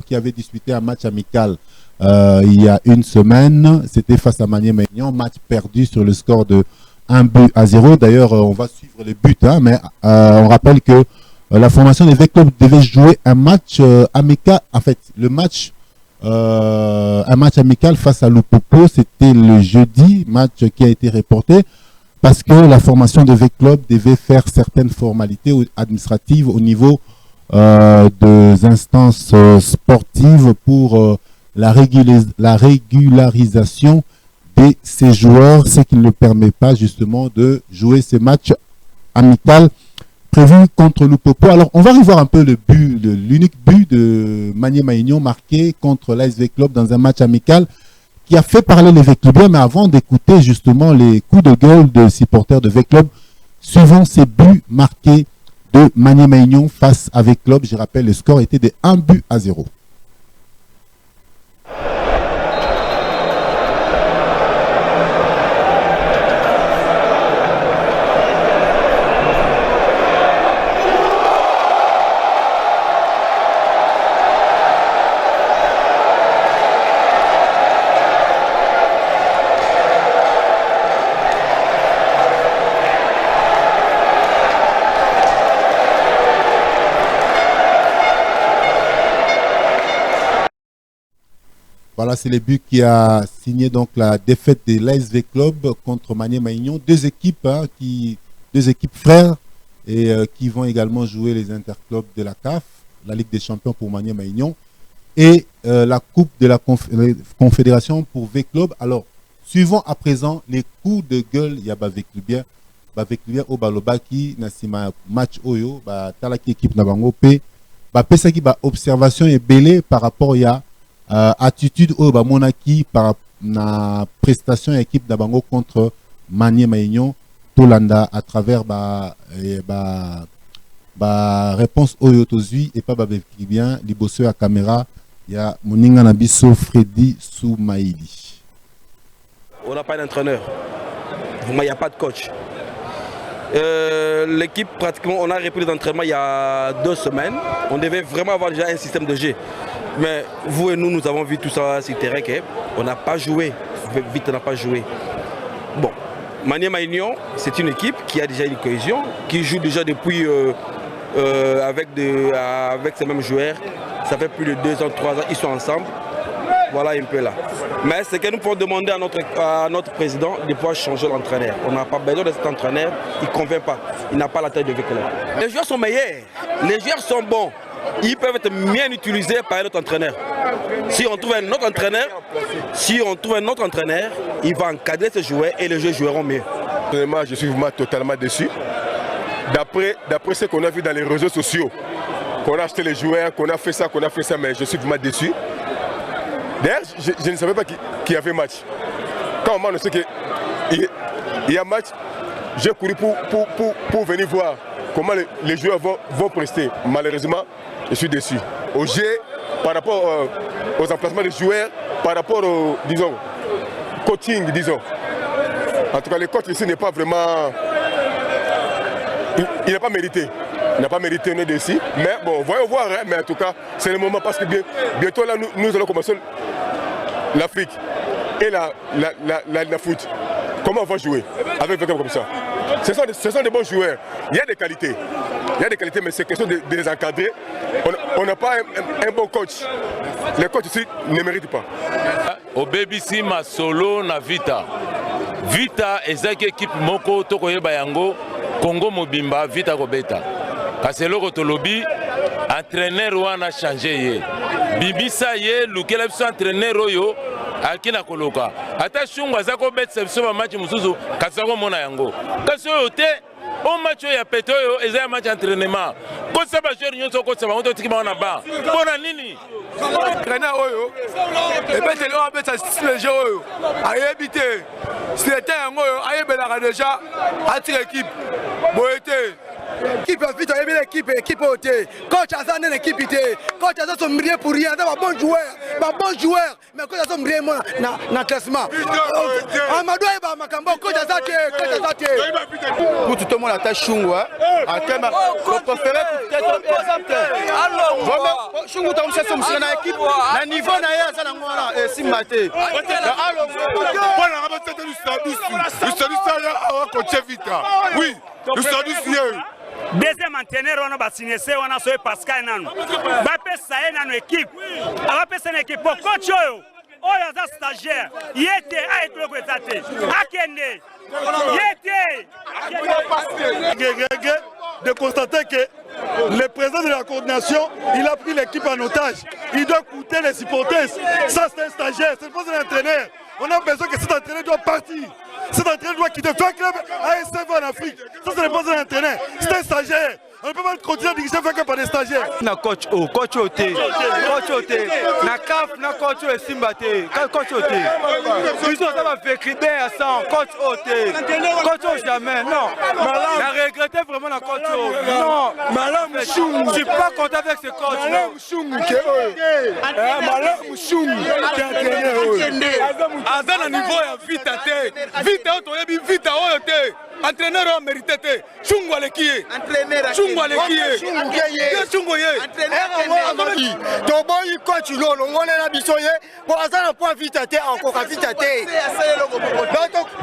qui avait disputé un match amical il y a une semaine. C'était face à Maniema Union, match perdu sur le score de 1-0. D'ailleurs, on va suivre les buts, hein, mais on rappelle que la formation des V-Club devait jouer un match amical. En fait, un match amical face à Lupopo, c'était le jeudi, match qui a été reporté parce que la formation de V-Club devait faire certaines formalités administratives au niveau des instances sportives pour la régularisation de ces joueurs, ce qui ne permet pas justement de jouer ces matchs amicaux prévu contre Lupopo. Alors, on va revoir un peu l'unique but de Maniema Union marqué contre l'ASV Club dans un match amical qui a fait parler les V-Clubiens. Mais avant d'écouter justement les coups de gueule de supporters de V-Club, suivant ces buts marqués de Maniema Union face à V-Club, je rappelle, le score était de 1-0. Voilà, c'est le but qui a signé donc la défaite de l'ASV Club contre Maniema Union. Deux équipes frères et qui vont également jouer les interclubs de la CAF, la Ligue des Champions pour Maniema Union et la Coupe de la Confédération pour V-Club. Alors, suivons à présent les coups de gueule. Il y a V-Clubien au Balobaki, Nasima match Oyo, Talaki équipe Nabango P. Pesaki observation est belée par rapport à attitude au Monaki par la prestation de l'équipe Nabango contre Maniema Union Tolanda à travers réponse Oyo Tozui et pas bien liboso à caméra. Il y a Moninga Nabiso Freddy Soumaïli. On n'a pas d'entraîneur, il n'y a pas de coach. L'équipe, pratiquement, on a repris les entraînements il y a 2 semaines. On devait vraiment avoir déjà un système de jeu. Mais vous et nous avons vu tout ça sur le terrain. On n'a pas joué. Vite, on n'a pas joué. Bon, Maniema Union, c'est une équipe qui a déjà une cohésion, qui joue déjà depuis avec ces mêmes joueurs. Ça fait plus de 2 ans, 3 ans, ils sont ensemble. Voilà un peu là. Mais c'est que nous pouvons demander à notre président de pouvoir changer l'entraîneur. On n'a pas besoin de cet entraîneur, il ne convient pas. Il n'a pas la taille de véhicule. Les joueurs sont meilleurs, les joueurs sont bons. Ils peuvent être bien utilisés par un autre entraîneur. Si on trouve un autre entraîneur, il va encadrer ces joueurs et les joueurs joueront mieux. Je suis vraiment totalement déçu. D'après ce qu'on a vu dans les réseaux sociaux, qu'on a acheté les joueurs, qu'on a fait ça, mais je suis vraiment déçu. D'ailleurs, je ne savais pas qu'il y avait match. Quand on sait qu'il y a match, j'ai couru pour venir voir comment les joueurs vont prester. Malheureusement, je suis déçu. Au jeu, par rapport aux emplacements des joueurs, par rapport au coaching, disons. En tout cas, le coach ici n'est pas vraiment... Il n'a pas mérité. Il n'a pas mérité, on est déçu. Mais bon, voyons voir. Hein, mais en tout cas, c'est le moment parce que bientôt, là, nous allons commencer l'Afrique et la foot. Comment on va jouer avec des comme ça? Ce sont des bons joueurs. Il y a des qualités. Mais c'est question de les encadrer. On n'a pas un bon coach. Les coachs ici ne méritent pas. Au BBC Masolo na Vita. Vita est une équipe moko tokoye bayango Congo Mobimba Vita Kobeta. Kasi loko tolobi entraîneur wana changé Bibisa ye lukela biso entraîneur oyo akina koloka. Ata shungwa zako bet biso ba match mususu kasako mona yango. Kasi oyo te o match ya peto yo eza match entraînement. Ko sa ba joueur nyonso ko sa ba oto tikima na ba. Bona nini? Entraîneur oyo et bet le bet ça le jeu oyo. Ayebité. C'était yango oyo ayebela déjà atire équipe. Boete Équipe vite, équipe ôte. Coach a ça l'équipe ité. Coach a ça son milieu pour rien. C'est un bon joueur. Mais coach a son milieu na classement. Amadou Eba Makambo, coach a ça pour tout le monde la tâche chungwa. À quel moment on préfère peut-être exemple. Alors, chungu tam c'est son équipe. Na niveau na ya ça na ngona et simate. Alors, voilà, on va te dire le salut ça là coach Vita. Oui, le salut c'est deuxième entraîneur on a signé ça on a sauvé Pascal nanu ba pesa nanu équipe aba pesa une équipe pour coach oyo za stagiaire yete a été présenté akende yete de constater que le président de la coordination, il a pris l'équipe en otage. Il doit coûter les supporters. Ça, c'est un stagiaire, c'est pas un entraîneur. On a besoin que cet entraîneur doit partir. Cet entraîneur doit quitter un club à SF en Afrique. Ça, ce n'est pas un entraîneur, c'est un stagiaire. On ne peut pas continuer à diriger que par des stagiaires. Na coach OT. Na CAF, na coach Simbate. Coach OT. Ils ont ça fait crier à 100. Coach OT. Coach jamais. Non. On a regretté vraiment la coach. Non. Malam Choum. Je suis pas content avec ce coach. Malam Choum. Malam Choum. Azan à niveau vite à terre. Vite à auto, vite à haute. Entraîneur a mérité. Chungwa le qui est. Chungwa le qui est. Chungwa ye. Entraîneur. Tobo il coach lolo. On est la bisoye. Pour Azan point vite à terre encore vite à terre.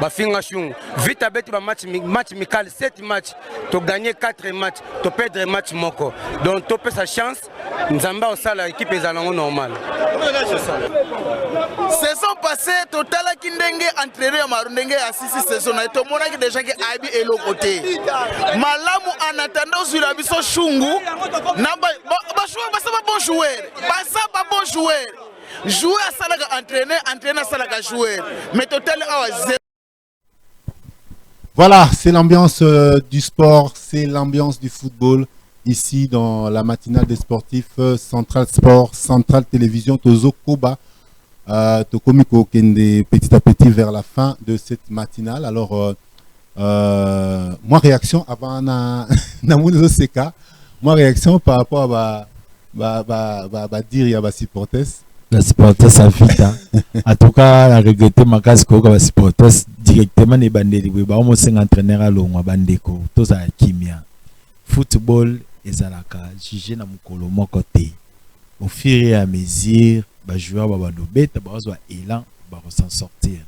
Ba finga chung. Vite à bête ba match mical 7 matchs. Tu gagner 4 matchs. Tu perdre match moko. Donc tu peux sa chance Nzamba osala équipe ezalango normal. Saison passée, total qui ndenge entraîneur marundenge à 6 saisons et tout le monde qui déjà qui abi et l'autre côté. Malamu en attendant sur la biso chungu, namba ba joueur ba ça pas bon joueur. Ba ça pas bon joueur. Joueur à ça la entraîneur ça la joueur. Mais total à 0. Voilà, c'est l'ambiance du sport, c'est l'ambiance du football. Ici dans la matinale des sportifs, Central Sport, Central Télévision, Tozo Koba, Tokomiko Kende, petit à petit vers la fin de cette matinale. Alors, moi, réaction avant Namuno Seka, moi, réaction par rapport à dire il y a des supporters. La supporters à Vita. En tout cas, la regretter ma casse ko ka supporters directement les bandés. Ba au moins 5 entraîneurs à l'ongwa bandeko. Toza kimia. Football ezalaka jugé na mukolo moko te. Au fur et à mesure ba joueur ba beta ba zo élan ba s'en sortir.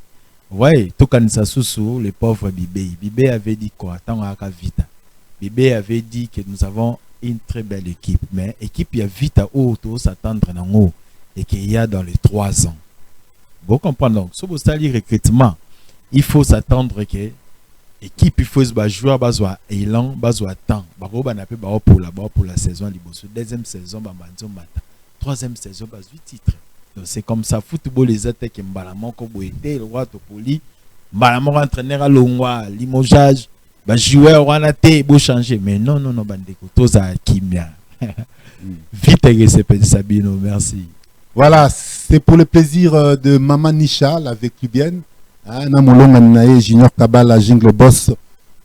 Ouais, tout kan sa sousou les pauvres Bibé avait dit quoi tant aka Vita. Bibé avait dit que nous avons une très belle équipe, mais équipe ya Vita auto s'attendre nango et qu'il y a dans les 3 ans. Vous comprenez donc, sur le recrutement, il faut s'attendre que équipe il faut jouer à élan, à temps. Pour la saison liboso, deuxième saison troisième saison 8 titres. Donc c'est comme ça football les attaques mbalamon ko boité le roi topoli mbalamon entraîneur à longwa limogeage joueur on a été beau changer mais non bandeko toza kimia. Vite et Sabino, merci. Voilà, c'est pour le plaisir de Maman Nisha, la vécubienne. Namolonga Nae, Junior Kabala, Jingle Boss,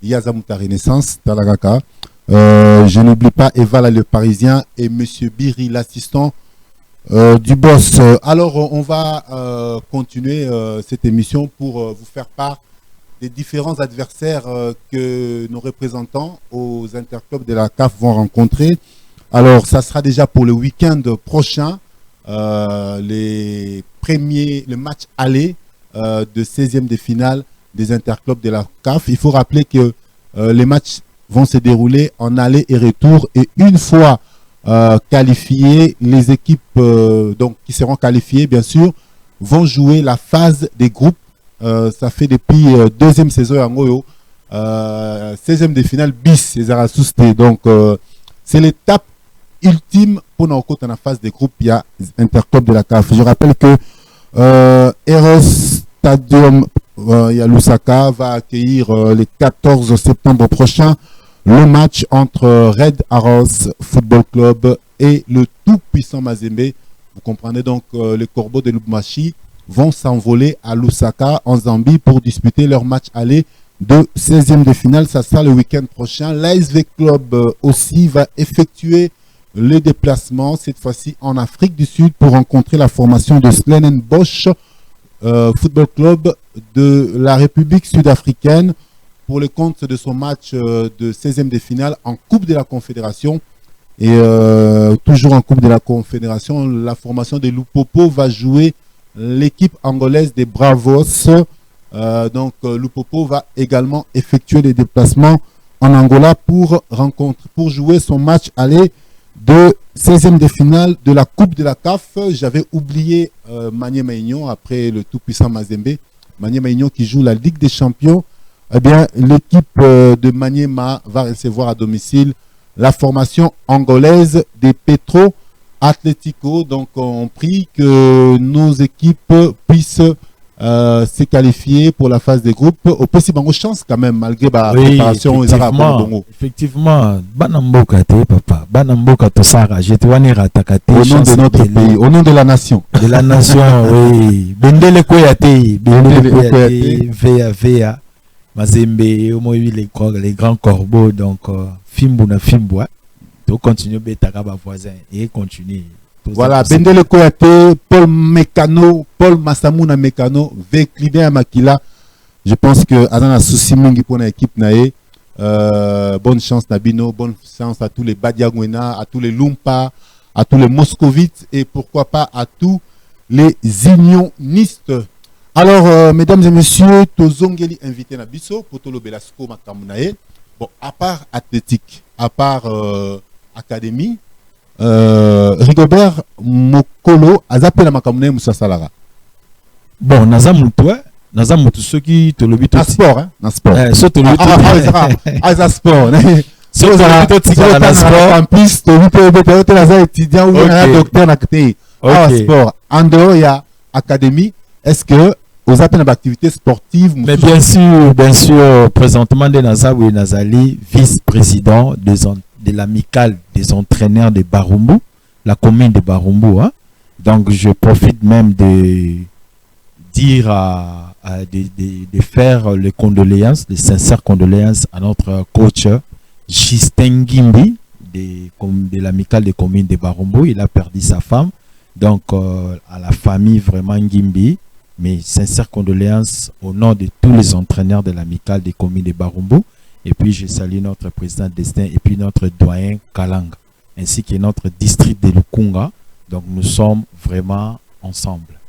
Yazamuta Renaissance, Talagaka. Je n'oublie pas Eva, le Parisien, et Monsieur Biri, l'assistant du boss. Alors, on va continuer cette émission pour vous faire part des différents adversaires que nos représentants aux interclubs de la CAF vont rencontrer. Alors, ça sera déjà pour le week-end prochain. Le match aller de 16e de finale des interclubs de la CAF. Il faut rappeler que les matchs vont se dérouler en aller et retour et une fois qualifiées, les équipes donc, qui seront qualifiées bien sûr vont jouer la phase des groupes. Ça fait depuis deuxième saison en Goyo 16e de finale bis les Arasuste. Donc c'est l'étape ultime pour nous dans la phase des groupes. Il y a interclub de la CAF. Je rappelle que Eros Stadium Lusaka va accueillir le 14 septembre prochain le match entre Red Arrows Football Club et le tout puissant Mazembe. Vous comprenez donc les Corbeaux de Lubumbashi vont s'envoler à Lusaka en Zambie pour disputer leur match aller de 16e de finale. Ça sera le week-end prochain. L'ASV Club aussi va effectuer le déplacement, cette fois-ci en Afrique du Sud, pour rencontrer la formation de Stellenbosch Football Club de la République sud-africaine pour le compte de son match de 16e de finale en Coupe de la Confédération. Et toujours en Coupe de la Confédération, la formation de Lupopo va jouer l'équipe angolaise des Bravos. Donc Lupopo va également effectuer les déplacements en Angola pour jouer son match aller de 16e de finale de la Coupe de la CAF. J'avais oublié Maniema Maignon après le tout-puissant Mazembe. Maniema Maignon qui joue la Ligue des Champions. Eh bien, l'équipe de Maniema va recevoir à domicile la formation angolaise des Petro Atlético. Donc, on prie que nos équipes puissent se qualifier pour la phase des groupes. Au possible, bonne chance quand même, malgré la préparation. Effectivement, Banamboka te papa, Banamboka to Sara, je te rakate. Au nom de notre pays, au nom de la nation. De la nation, oui. Bendele Koyate, Bendele Koyate, Vea, Mazembe, les grands corbeaux, donc Fimbuna Fimboa, to continue Betakaba voisin et continue. Voilà, Bendele Koyate, Paul Mekano, Paul Massamouna Mekano, Veclibien Makila. Je pense que Azana Souci Mingi pour l'équipe Nae. Bonne chance Nabino, bonne chance à tous les Badiagwena, à tous les Lumpa, à tous les Moscovites et pourquoi pas à tous les unionistes. Alors, mesdames et messieurs, Tozongeli invité Nabiso, Potolo Belasco Makamunae. Bon, à part athlétique, à part académie, Rigobert Mokolo azape la makamune musasalara. Bon, naza mutu ceux qui te le but na sport hein, na sport. So te le but sport. So na sport en plus to but naza étudiant ou na docteur na côté. Sport. En dehors il y a académie. Est-ce que aux appels d'activité sportive? Mais bien sûr, présentement de Nazawi Nazali, vice-président de l'amicale des entraîneurs de Barumbu, la commune de Barumbu. Hein? Donc je profite même de dire de faire les condoléances, les sincères condoléances à notre coach Justin Gimbi de l'amicale des communes de Barumbu. Il a perdu sa femme. Donc à la famille vraiment Gimbi. Mes sincères condoléances au nom de tous les entraîneurs de l'amicale des communes de Barumbu. Et puis je salue notre président Destin et puis notre doyen Kalanga, ainsi que notre district de Lukunga. Donc nous sommes vraiment ensemble.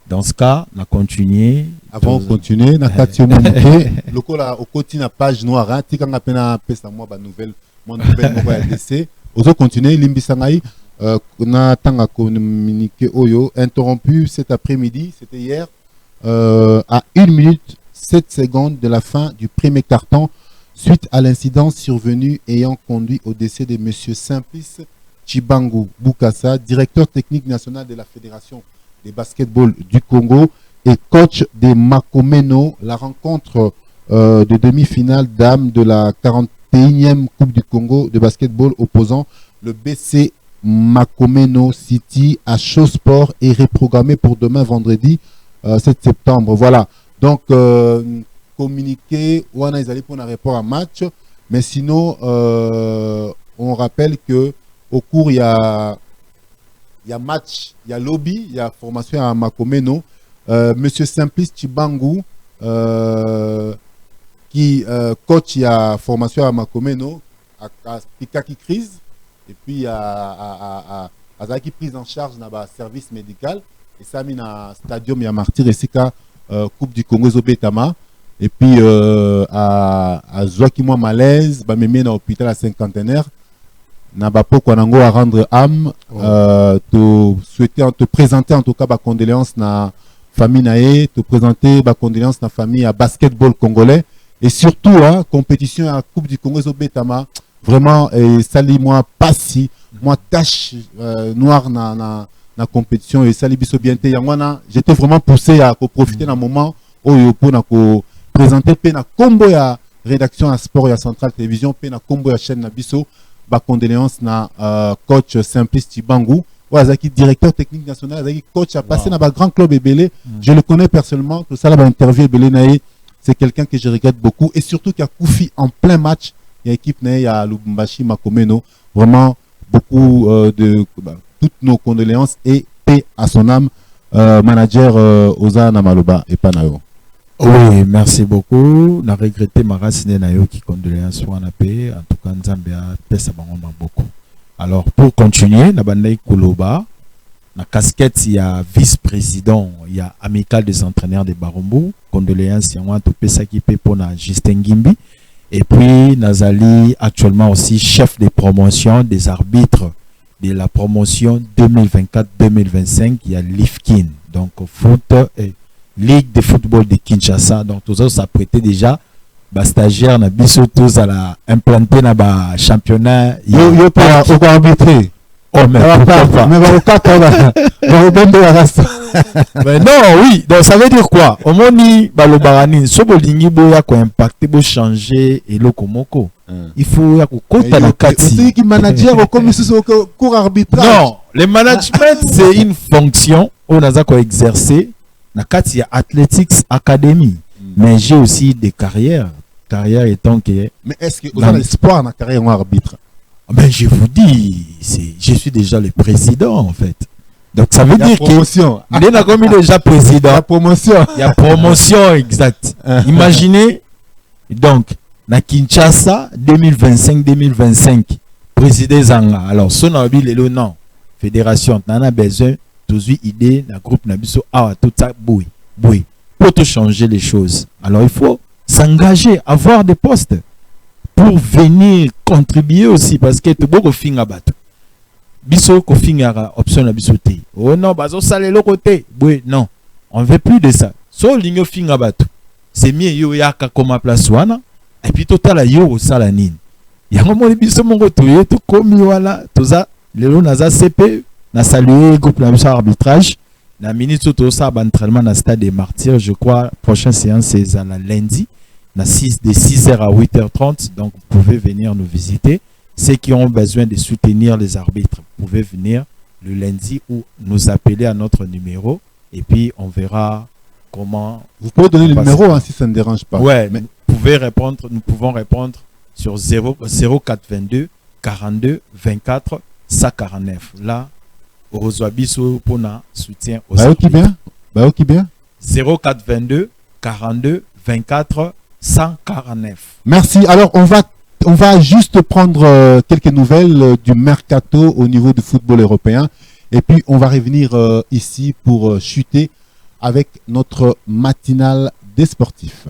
Dans ce cas, on a continué. Avant de continuer, on a continué. Le coup là, au côté de la page noire, tu as pena pesa moi ba nouvelle, mon nouvelle mobile DC. Ozo continuer Limbisangai. On a tant communiqué Oyo interrompu cet après-midi, c'était hier. À 1 minute 7 secondes de la fin du premier carton suite à l'incident survenu ayant conduit au décès de M. Simplice Chibangu Bukasa, directeur technique national de la Fédération de basketball du Congo et coach de Makomeno. La rencontre de demi-finale dames de la 41e Coupe du Congo de basketball opposant le BC Makomeno City à Chausport est reprogrammée pour demain vendredi 7 septembre. Voilà. Donc, communiqué, ou on a allé pour un rapport à match. Mais sinon, on rappelle que au cours, il y a match, il y a lobby, il y a formation à Makomeno. Monsieur Simplice Chibangu, qui coach, il y a formation à Makomeno, à Pikaki Crise. Et puis, il y a qui prise en charge dans le service médical. Et ça mis dans stadium il y a Martyr et Sika Coupe du Congo Zobetama et puis à Zoakimo Malaise ba mémé dans l'hôpital à cinquantenaire na bapo kwanango à rendre âme te souhaiter te présenter en tout cas ba condoléances na famille naé te présenter ba condoléances na famille à basketball congolais et surtout compétition à Coupe du Congo Zobetama vraiment et sali moi passi moi tâche noire na la compétition et ça les biso bien j'étais vraiment poussé à profiter d'un moment où pour présenter pena combo ya rédaction à sport et à Centrale Télévision pena combo ya chaîne na biso ba condoléances na coach Simplice Chibangu Wazaki directeur technique national Wazaki coach a passé dans ba grand club Ebélé. Je le connais personnellement, tout ça là ba interview Ebélé naé, c'est quelqu'un que je regrette beaucoup et surtout qui a Koufi en plein match. Il y a équipe naé, il y a Lubumbashi Makomeno, vraiment beaucoup de toutes nos condoléances et paix à son âme, manager Ozana Maloba et Panayo. Oui, merci beaucoup. Na regretté ma racine nayo qui condoléances soit na paix. En tout cas, Nzambia paix ça beaucoup. Alors pour continuer, na bandai Koloba, na casquette il y a vice-président, il y a amical des entraîneurs de Barumbu. Condoléances, il y a un tout ça qui paie pour na Justin Gimbi. Et puis Nazali actuellement aussi chef de promotion des arbitres de la promotion 2024-2025, il y a Lifkin, donc foot et Ligue de football de Kinshasa. Donc tous ça prêtait déjà ba stagiaire na biso tous à la implanter na ba championnat. Yo pas au arbitrer. Oh mais pas. Mais mais non, oui, donc ça veut dire quoi? Au moni balobarani sobolingi boya ko impacter bo changer et lokomoko. Il faut ya ko kota na kati. C'est qui manager comme ce cours arbitrage. Non, le management c'est une fonction on a ko exercer na kati ya Athletics Academy. Mais j'ai aussi des carrières étant que. Mais est-ce que vous avez espoir dans carrière en arbitre? Ben je vous dis, je suis déjà le président en fait. Donc ça veut dire promotion. Il est comme déjà président. La promotion. Il y a promotion exact. Imaginez donc na Kinshasa 2025 président Zanga. Alors son avis le non. Fédération on a besoin toujours idée na groupe na biso tout ça boui pour tout changer les choses. Alors il faut s'engager, avoir des postes pour venir contribuer aussi parce que tout beaucoup finga bateau. biso ko fingara option na biso te. Oh non, bazo sale le côté. Oui, non. On veut plus de ça. So lingo finga bato. C'est mieux yo yaka comme place wana. Et puis total yo au salanine. Yango mo biso mongo toye to komi wala toza lelo naza CP na saluer groupe na biso arbitrage. La minute tout ça entraînement na stade des Martyrs, je crois prochaine séance c'est à la lundi na 6h à 8h30, donc vous pouvez venir nous visiter. Ceux qui ont besoin de soutenir les arbitres, vous pouvez venir le lundi ou nous appeler à notre numéro et puis on verra comment. Vous pouvez donner le numéro hein, si ça ne dérange pas. Ouais, mais vous pouvez répondre, nous pouvons répondre sur 0422 42 24 149. Là, Rosoabiso pour un soutien aux arbitres. Bah, ok bien. 0422 42 24 149. Merci. Alors, on va juste prendre quelques nouvelles du mercato au niveau du football européen. Et puis, on va revenir ici pour chuter avec notre matinale des sportifs.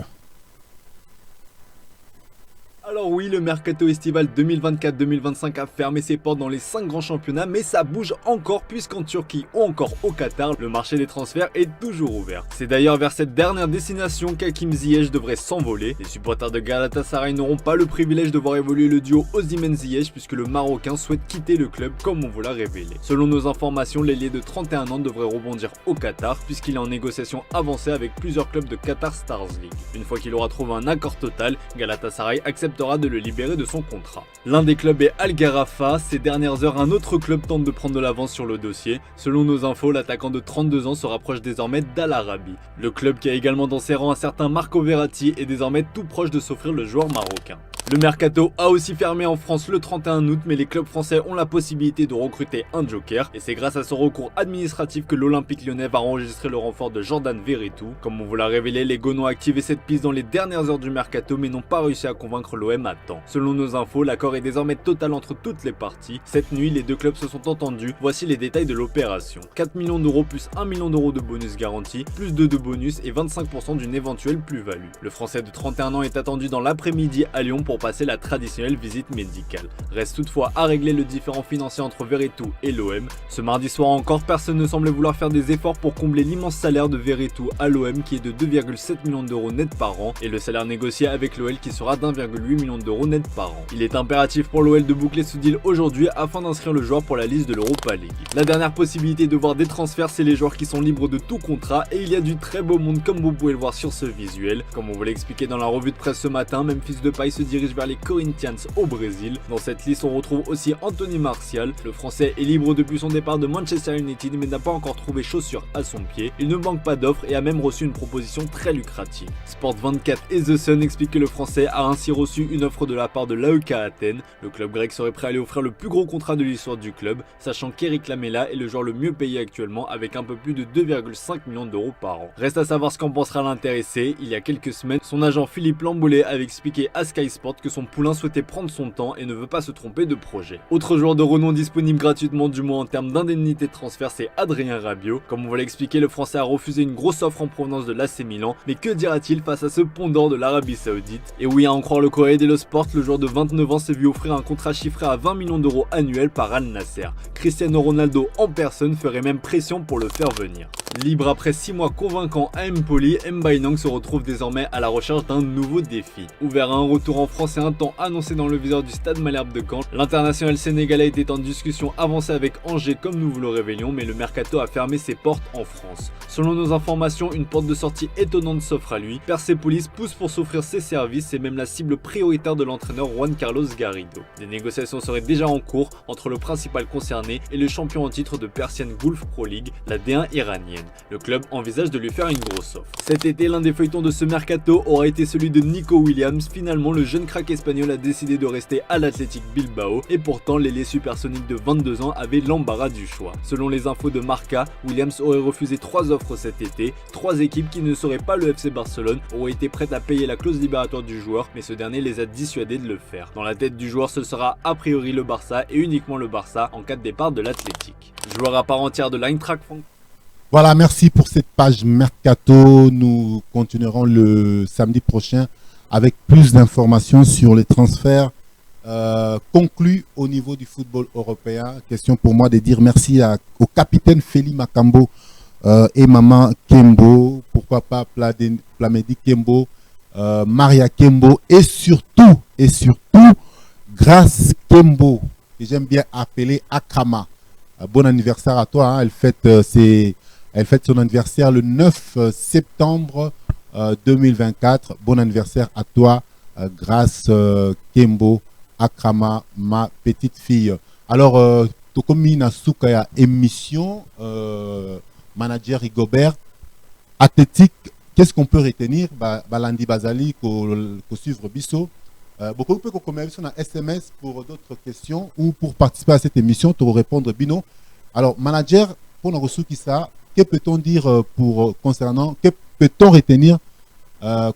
Alors oui, le mercato estival 2024-2025 a fermé ses portes dans les 5 grands championnats, mais ça bouge encore puisqu'en Turquie ou encore au Qatar, le marché des transferts est toujours ouvert. C'est d'ailleurs vers cette dernière destination qu'Hakim Ziyech devrait s'envoler. Les supporters de Galatasaray n'auront pas le privilège de voir évoluer le duo Osimhen-Ziyech puisque le Marocain souhaite quitter le club comme on vous l'a révélé. Selon nos informations, l'ailier de 31 ans devrait rebondir au Qatar puisqu'il est en négociation avancée avec plusieurs clubs de Qatar Stars League. Une fois qu'il aura trouvé un accord total, Galatasaray acceptera de le libérer de son contrat. L'un des clubs est Al Gharafa. Ces dernières heures, un autre club tente de prendre de l'avance sur le dossier. Selon nos infos, l'attaquant de 32 ans se rapproche désormais d'Al Arabi. Le club qui a également dans ses rangs un certain Marco Verratti est désormais tout proche de s'offrir le joueur marocain. Le mercato a aussi fermé en France le 31 août, mais les clubs français ont la possibilité de recruter un joker, et c'est grâce à ce recours administratif que l'Olympique Lyonnais va enregistrer le renfort de Jordan Veretout. Comme on vous l'a révélé, les Gaunois ont activé cette piste dans les dernières heures du mercato, mais n'ont pas réussi à convaincre l'OM à temps. Selon nos infos, l'accord est désormais total entre toutes les parties. Cette nuit, les deux clubs se sont entendus. Voici les détails de l'opération. 4 millions d'euros plus 1 million d'euros de bonus garanti, plus de bonus et 25% d'une éventuelle plus-value. Le Français de 31 ans est attendu dans l'après-midi à Lyon pour passer la traditionnelle visite médicale. Reste toutefois à régler le différend financier entre Veretout et l'OM. Ce mardi soir encore, personne ne semblait vouloir faire des efforts pour combler l'immense salaire de Veretout à l'OM qui est de 2,7 millions d'euros net par an et le salaire négocié avec l'OL qui sera d'1,8 million d'euros net par an. Il est impératif pour l'OL de boucler ce deal aujourd'hui afin d'inscrire le joueur pour la liste de l'Europa League. La dernière possibilité de voir des transferts, c'est les joueurs qui sont libres de tout contrat et il y a du très beau monde comme vous pouvez le voir sur ce visuel. Comme on vous l'a expliqué dans la revue de presse ce matin, Memphis Depay se dirige vers les Corinthians au Brésil. Dans cette liste, on retrouve aussi Anthony Martial. Le Français est libre depuis son départ de Manchester United mais n'a pas encore trouvé chaussure à son pied. Il ne manque pas d'offres et a même reçu une proposition très lucrative. Sport 24 et The Sun expliquent que le Français a ainsi reçu une offre de la part de l'AEK Athènes. Le club grec serait prêt à lui offrir le plus gros contrat de l'histoire du club, sachant qu'Eric Lamela est le joueur le mieux payé actuellement avec un peu plus de 2,5 millions d'euros par an. Reste à savoir ce qu'en pensera l'intéressé. Il y a quelques semaines, son agent Philippe Lambolet avait expliqué à Sky Sport que son poulain souhaitait prendre son temps et ne veut pas se tromper de projet. Autre joueur de renom disponible gratuitement, du moins en termes d'indemnité de transfert, c'est Adrien Rabiot. Comme on va l'expliquer, le Français a refusé une grosse offre en provenance de l'AC Milan, mais que dira-t-il face à ce pendant de l'Arabie Saoudite? Et oui, à en croire le Corriere dello Sport, le joueur de 29 ans s'est vu offrir un contrat chiffré à 20 millions d'euros annuels par Al Nasser. Cristiano Ronaldo en personne ferait même pression pour le faire venir. Libre après 6 mois convaincants à Empoli, Mbaye se retrouve désormais à la recherche d'un nouveau défi. Ouvert à un retour en France et un temps annoncé dans le viseur du Stade Malherbe de Caen, l'international sénégalais était en discussion avancée avec Angers comme nous vous le révélions, mais le mercato a fermé ses portes en France. Selon nos informations, une porte de sortie étonnante s'offre à lui. Persepolis pousse pour s'offrir ses services et même la cible prioritaire de l'entraîneur Juan Carlos Garrido. Des négociations seraient déjà en cours entre le principal concerné et le champion en titre de Persian Gulf Pro League, la D1 iranienne. Le club envisage de lui faire une grosse offre. Cet été, l'un des feuilletons de ce mercato aura été celui de Nico Williams. Finalement, le jeune crack espagnol a décidé de rester à l'Athletic Bilbao et pourtant l'ailier supersonique de 22 ans avait l'embarras du choix. Selon les infos de Marca, Williams aurait refusé 3 offres cet été. 3 équipes qui ne seraient pas le FC Barcelone auraient été prêtes à payer la clause libératoire du joueur, mais ce dernier les a dissuadés de le faire. Dans la tête du joueur, ce sera a priori le Barça et uniquement le Barça en cas de départ de l'Athletic. Joueur à part entière de l'Eintracht Francfort. Voilà, merci pour cette page Mercato. Nous continuerons le samedi prochain avec plus d'informations sur les transferts conclut au niveau du football européen. Question pour moi de dire merci au capitaine Feli Makambo et maman Kembo, pourquoi pas Plamedi Kembo, Maria Kembo et surtout Grace Kembo, que j'aime bien appeler Akama. Bon anniversaire à toi, hein. Elle fête son anniversaire le 9 septembre 2024. Bon anniversaire à toi, Grace Kembo Akama, ma petite fille. Alors, Tokomi Nasuka ya émission, manager Rigobert, athlétique, qu'est-ce qu'on peut retenir? Balandi Bazali, ko suivre Bisso. Beaucoup de communiquer sur un SMS pour d'autres questions ou pour participer à cette émission, pour répondre Bino. Alors, manager, pour nous ressourcer ça, que peut-on dire que peut-on retenir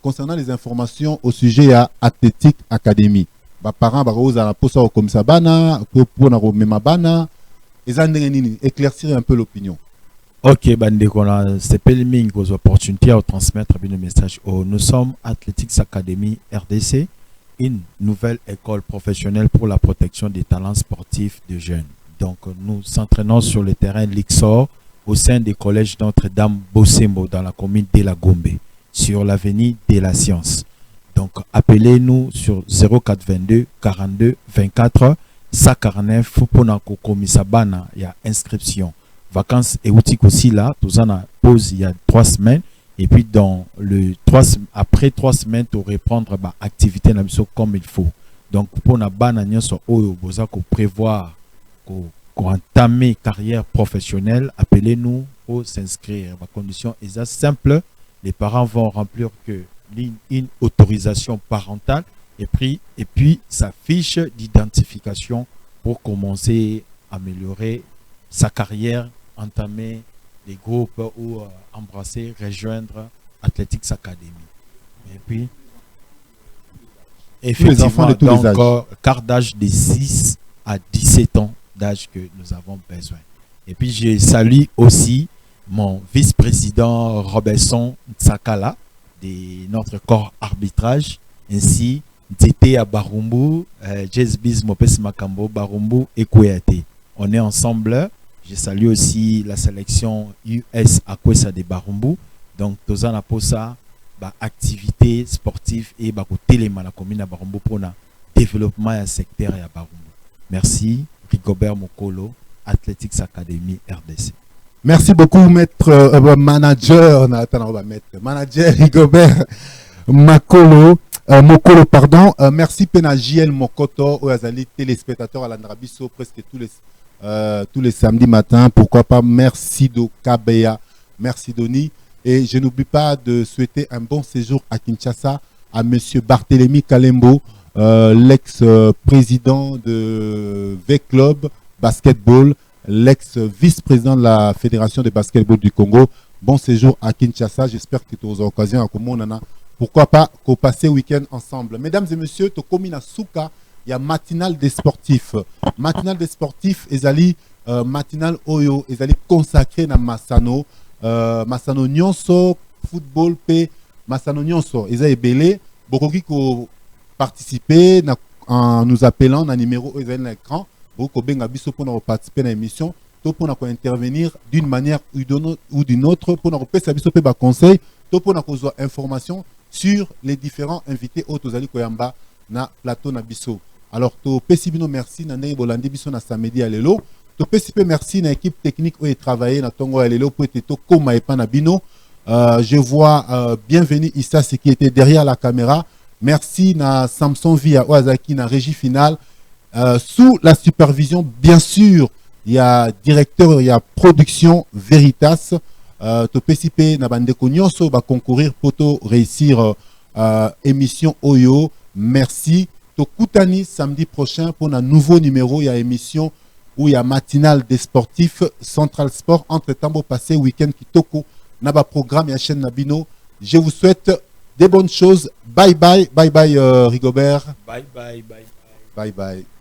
concernant les informations au sujet à Athletic Academy? Parents, comme ça, éclaircir un peu l'opinion. Ok, c'est pas les opportunités à transmettre un message. Nous sommes Athletics Academy RDC, une nouvelle école professionnelle pour la protection des talents sportifs de jeunes. Donc, nous s'entraînons sur le terrain Lixor au sein des collèges Notre-Dame Bosembo dans la commune de la Gombe, sur l'avenue de la Science. Donc, appelez-nous sur 0422 42 24 149 pour nous commisabana. Il y a inscription. Vacances et outils aussi là, tout en a pause il y a 3 semaines. Et puis, après 3 semaines, tu reprendre l'activité comme il faut. Donc, pour nous prévoir entamer carrière professionnelle, appelez-nous pour s'inscrire. La condition est simple. Les parents vont remplir une autorisation parentale et puis sa fiche d'identification pour commencer à améliorer sa carrière, entamer des groupes ou embrasser, rejoindre Athletics Academy. Et puis, effectivement, les enfants de tous les âges. Quart d'âge de 6 à 17 ans d'âge que nous avons besoin. Et puis, je salue aussi mon vice-président Robertson Tsakala de notre corps arbitrage, ainsi Dité à Barumbu, Jesbiz Mopes Makambo, Barumbu et Kouyaté. On est ensemble. Je salue aussi la sélection US à Kwesa de Barumbu. Donc, Tozana Posa, activité sportive et téléma la commune à Barumbu pour le développement et secteur à Barumbu. Merci, Rigobert Mokolo, Athletics Academy RDC. Merci beaucoup, maître manager Rigobert Mokolo, pardon. Merci Pena JL Mokoto, Oazali, téléspectateurs à l'Andrabiso, presque tous les samedis matins. Pourquoi pas? Merci Do Kabeya, merci Doni. Et je n'oublie pas de souhaiter un bon séjour à Kinshasa à monsieur Barthélémy Kalembo, l'ex-président de V-Club Basketball, l'ex-vice-président de la Fédération de basketball du Congo. Bon séjour à Kinshasa. J'espère que tu as l'occasion à Komonana. Pourquoi pas qu'on passe le week-end ensemble. Mesdames et messieurs, Tokomina Souka, il y a matinale des sportifs. Matinale des sportifs, ezali matinale Oyo, ezali consacré na Masano. Masano Nyonso, football, P. Masano Nyonso, ezali belé. Beaucoup qui participer en nous appelant dans le numéro ezali à l'écran. Beaucoup benga biso pour participer à l'émission. Pour intervenir d'une manière ou d'une autre, pour nous faire conseil, pour nous avoir information sur les différents invités Otozali Koyamba na plateau na biso. Alors, to pesibino merci na ndenge bolandi biso na samedi à lelo. To pesipe merci na équipe technique où est travaillé na tongo à lelo pour être to koma et na bino. Je vois bienvenue Issa qui était derrière la caméra. Merci na Samson Via Oazaki na régie finale. Sous la supervision, bien sûr, il y a directeur, il y a production Veritas. To PCP na bandeko nyonso va concourir pour réussir émission Oyo. Merci. To Koutani samedi prochain pour un nouveau numéro. Il y a émission où il y a matinale des sportifs Central Sport entre Tambo passé week-end Kitoko. Naba programme et chaîne Nabino. Je vous souhaite des bonnes choses. Bye bye, bye bye Rigobert. Bye bye, bye bye. Bye bye.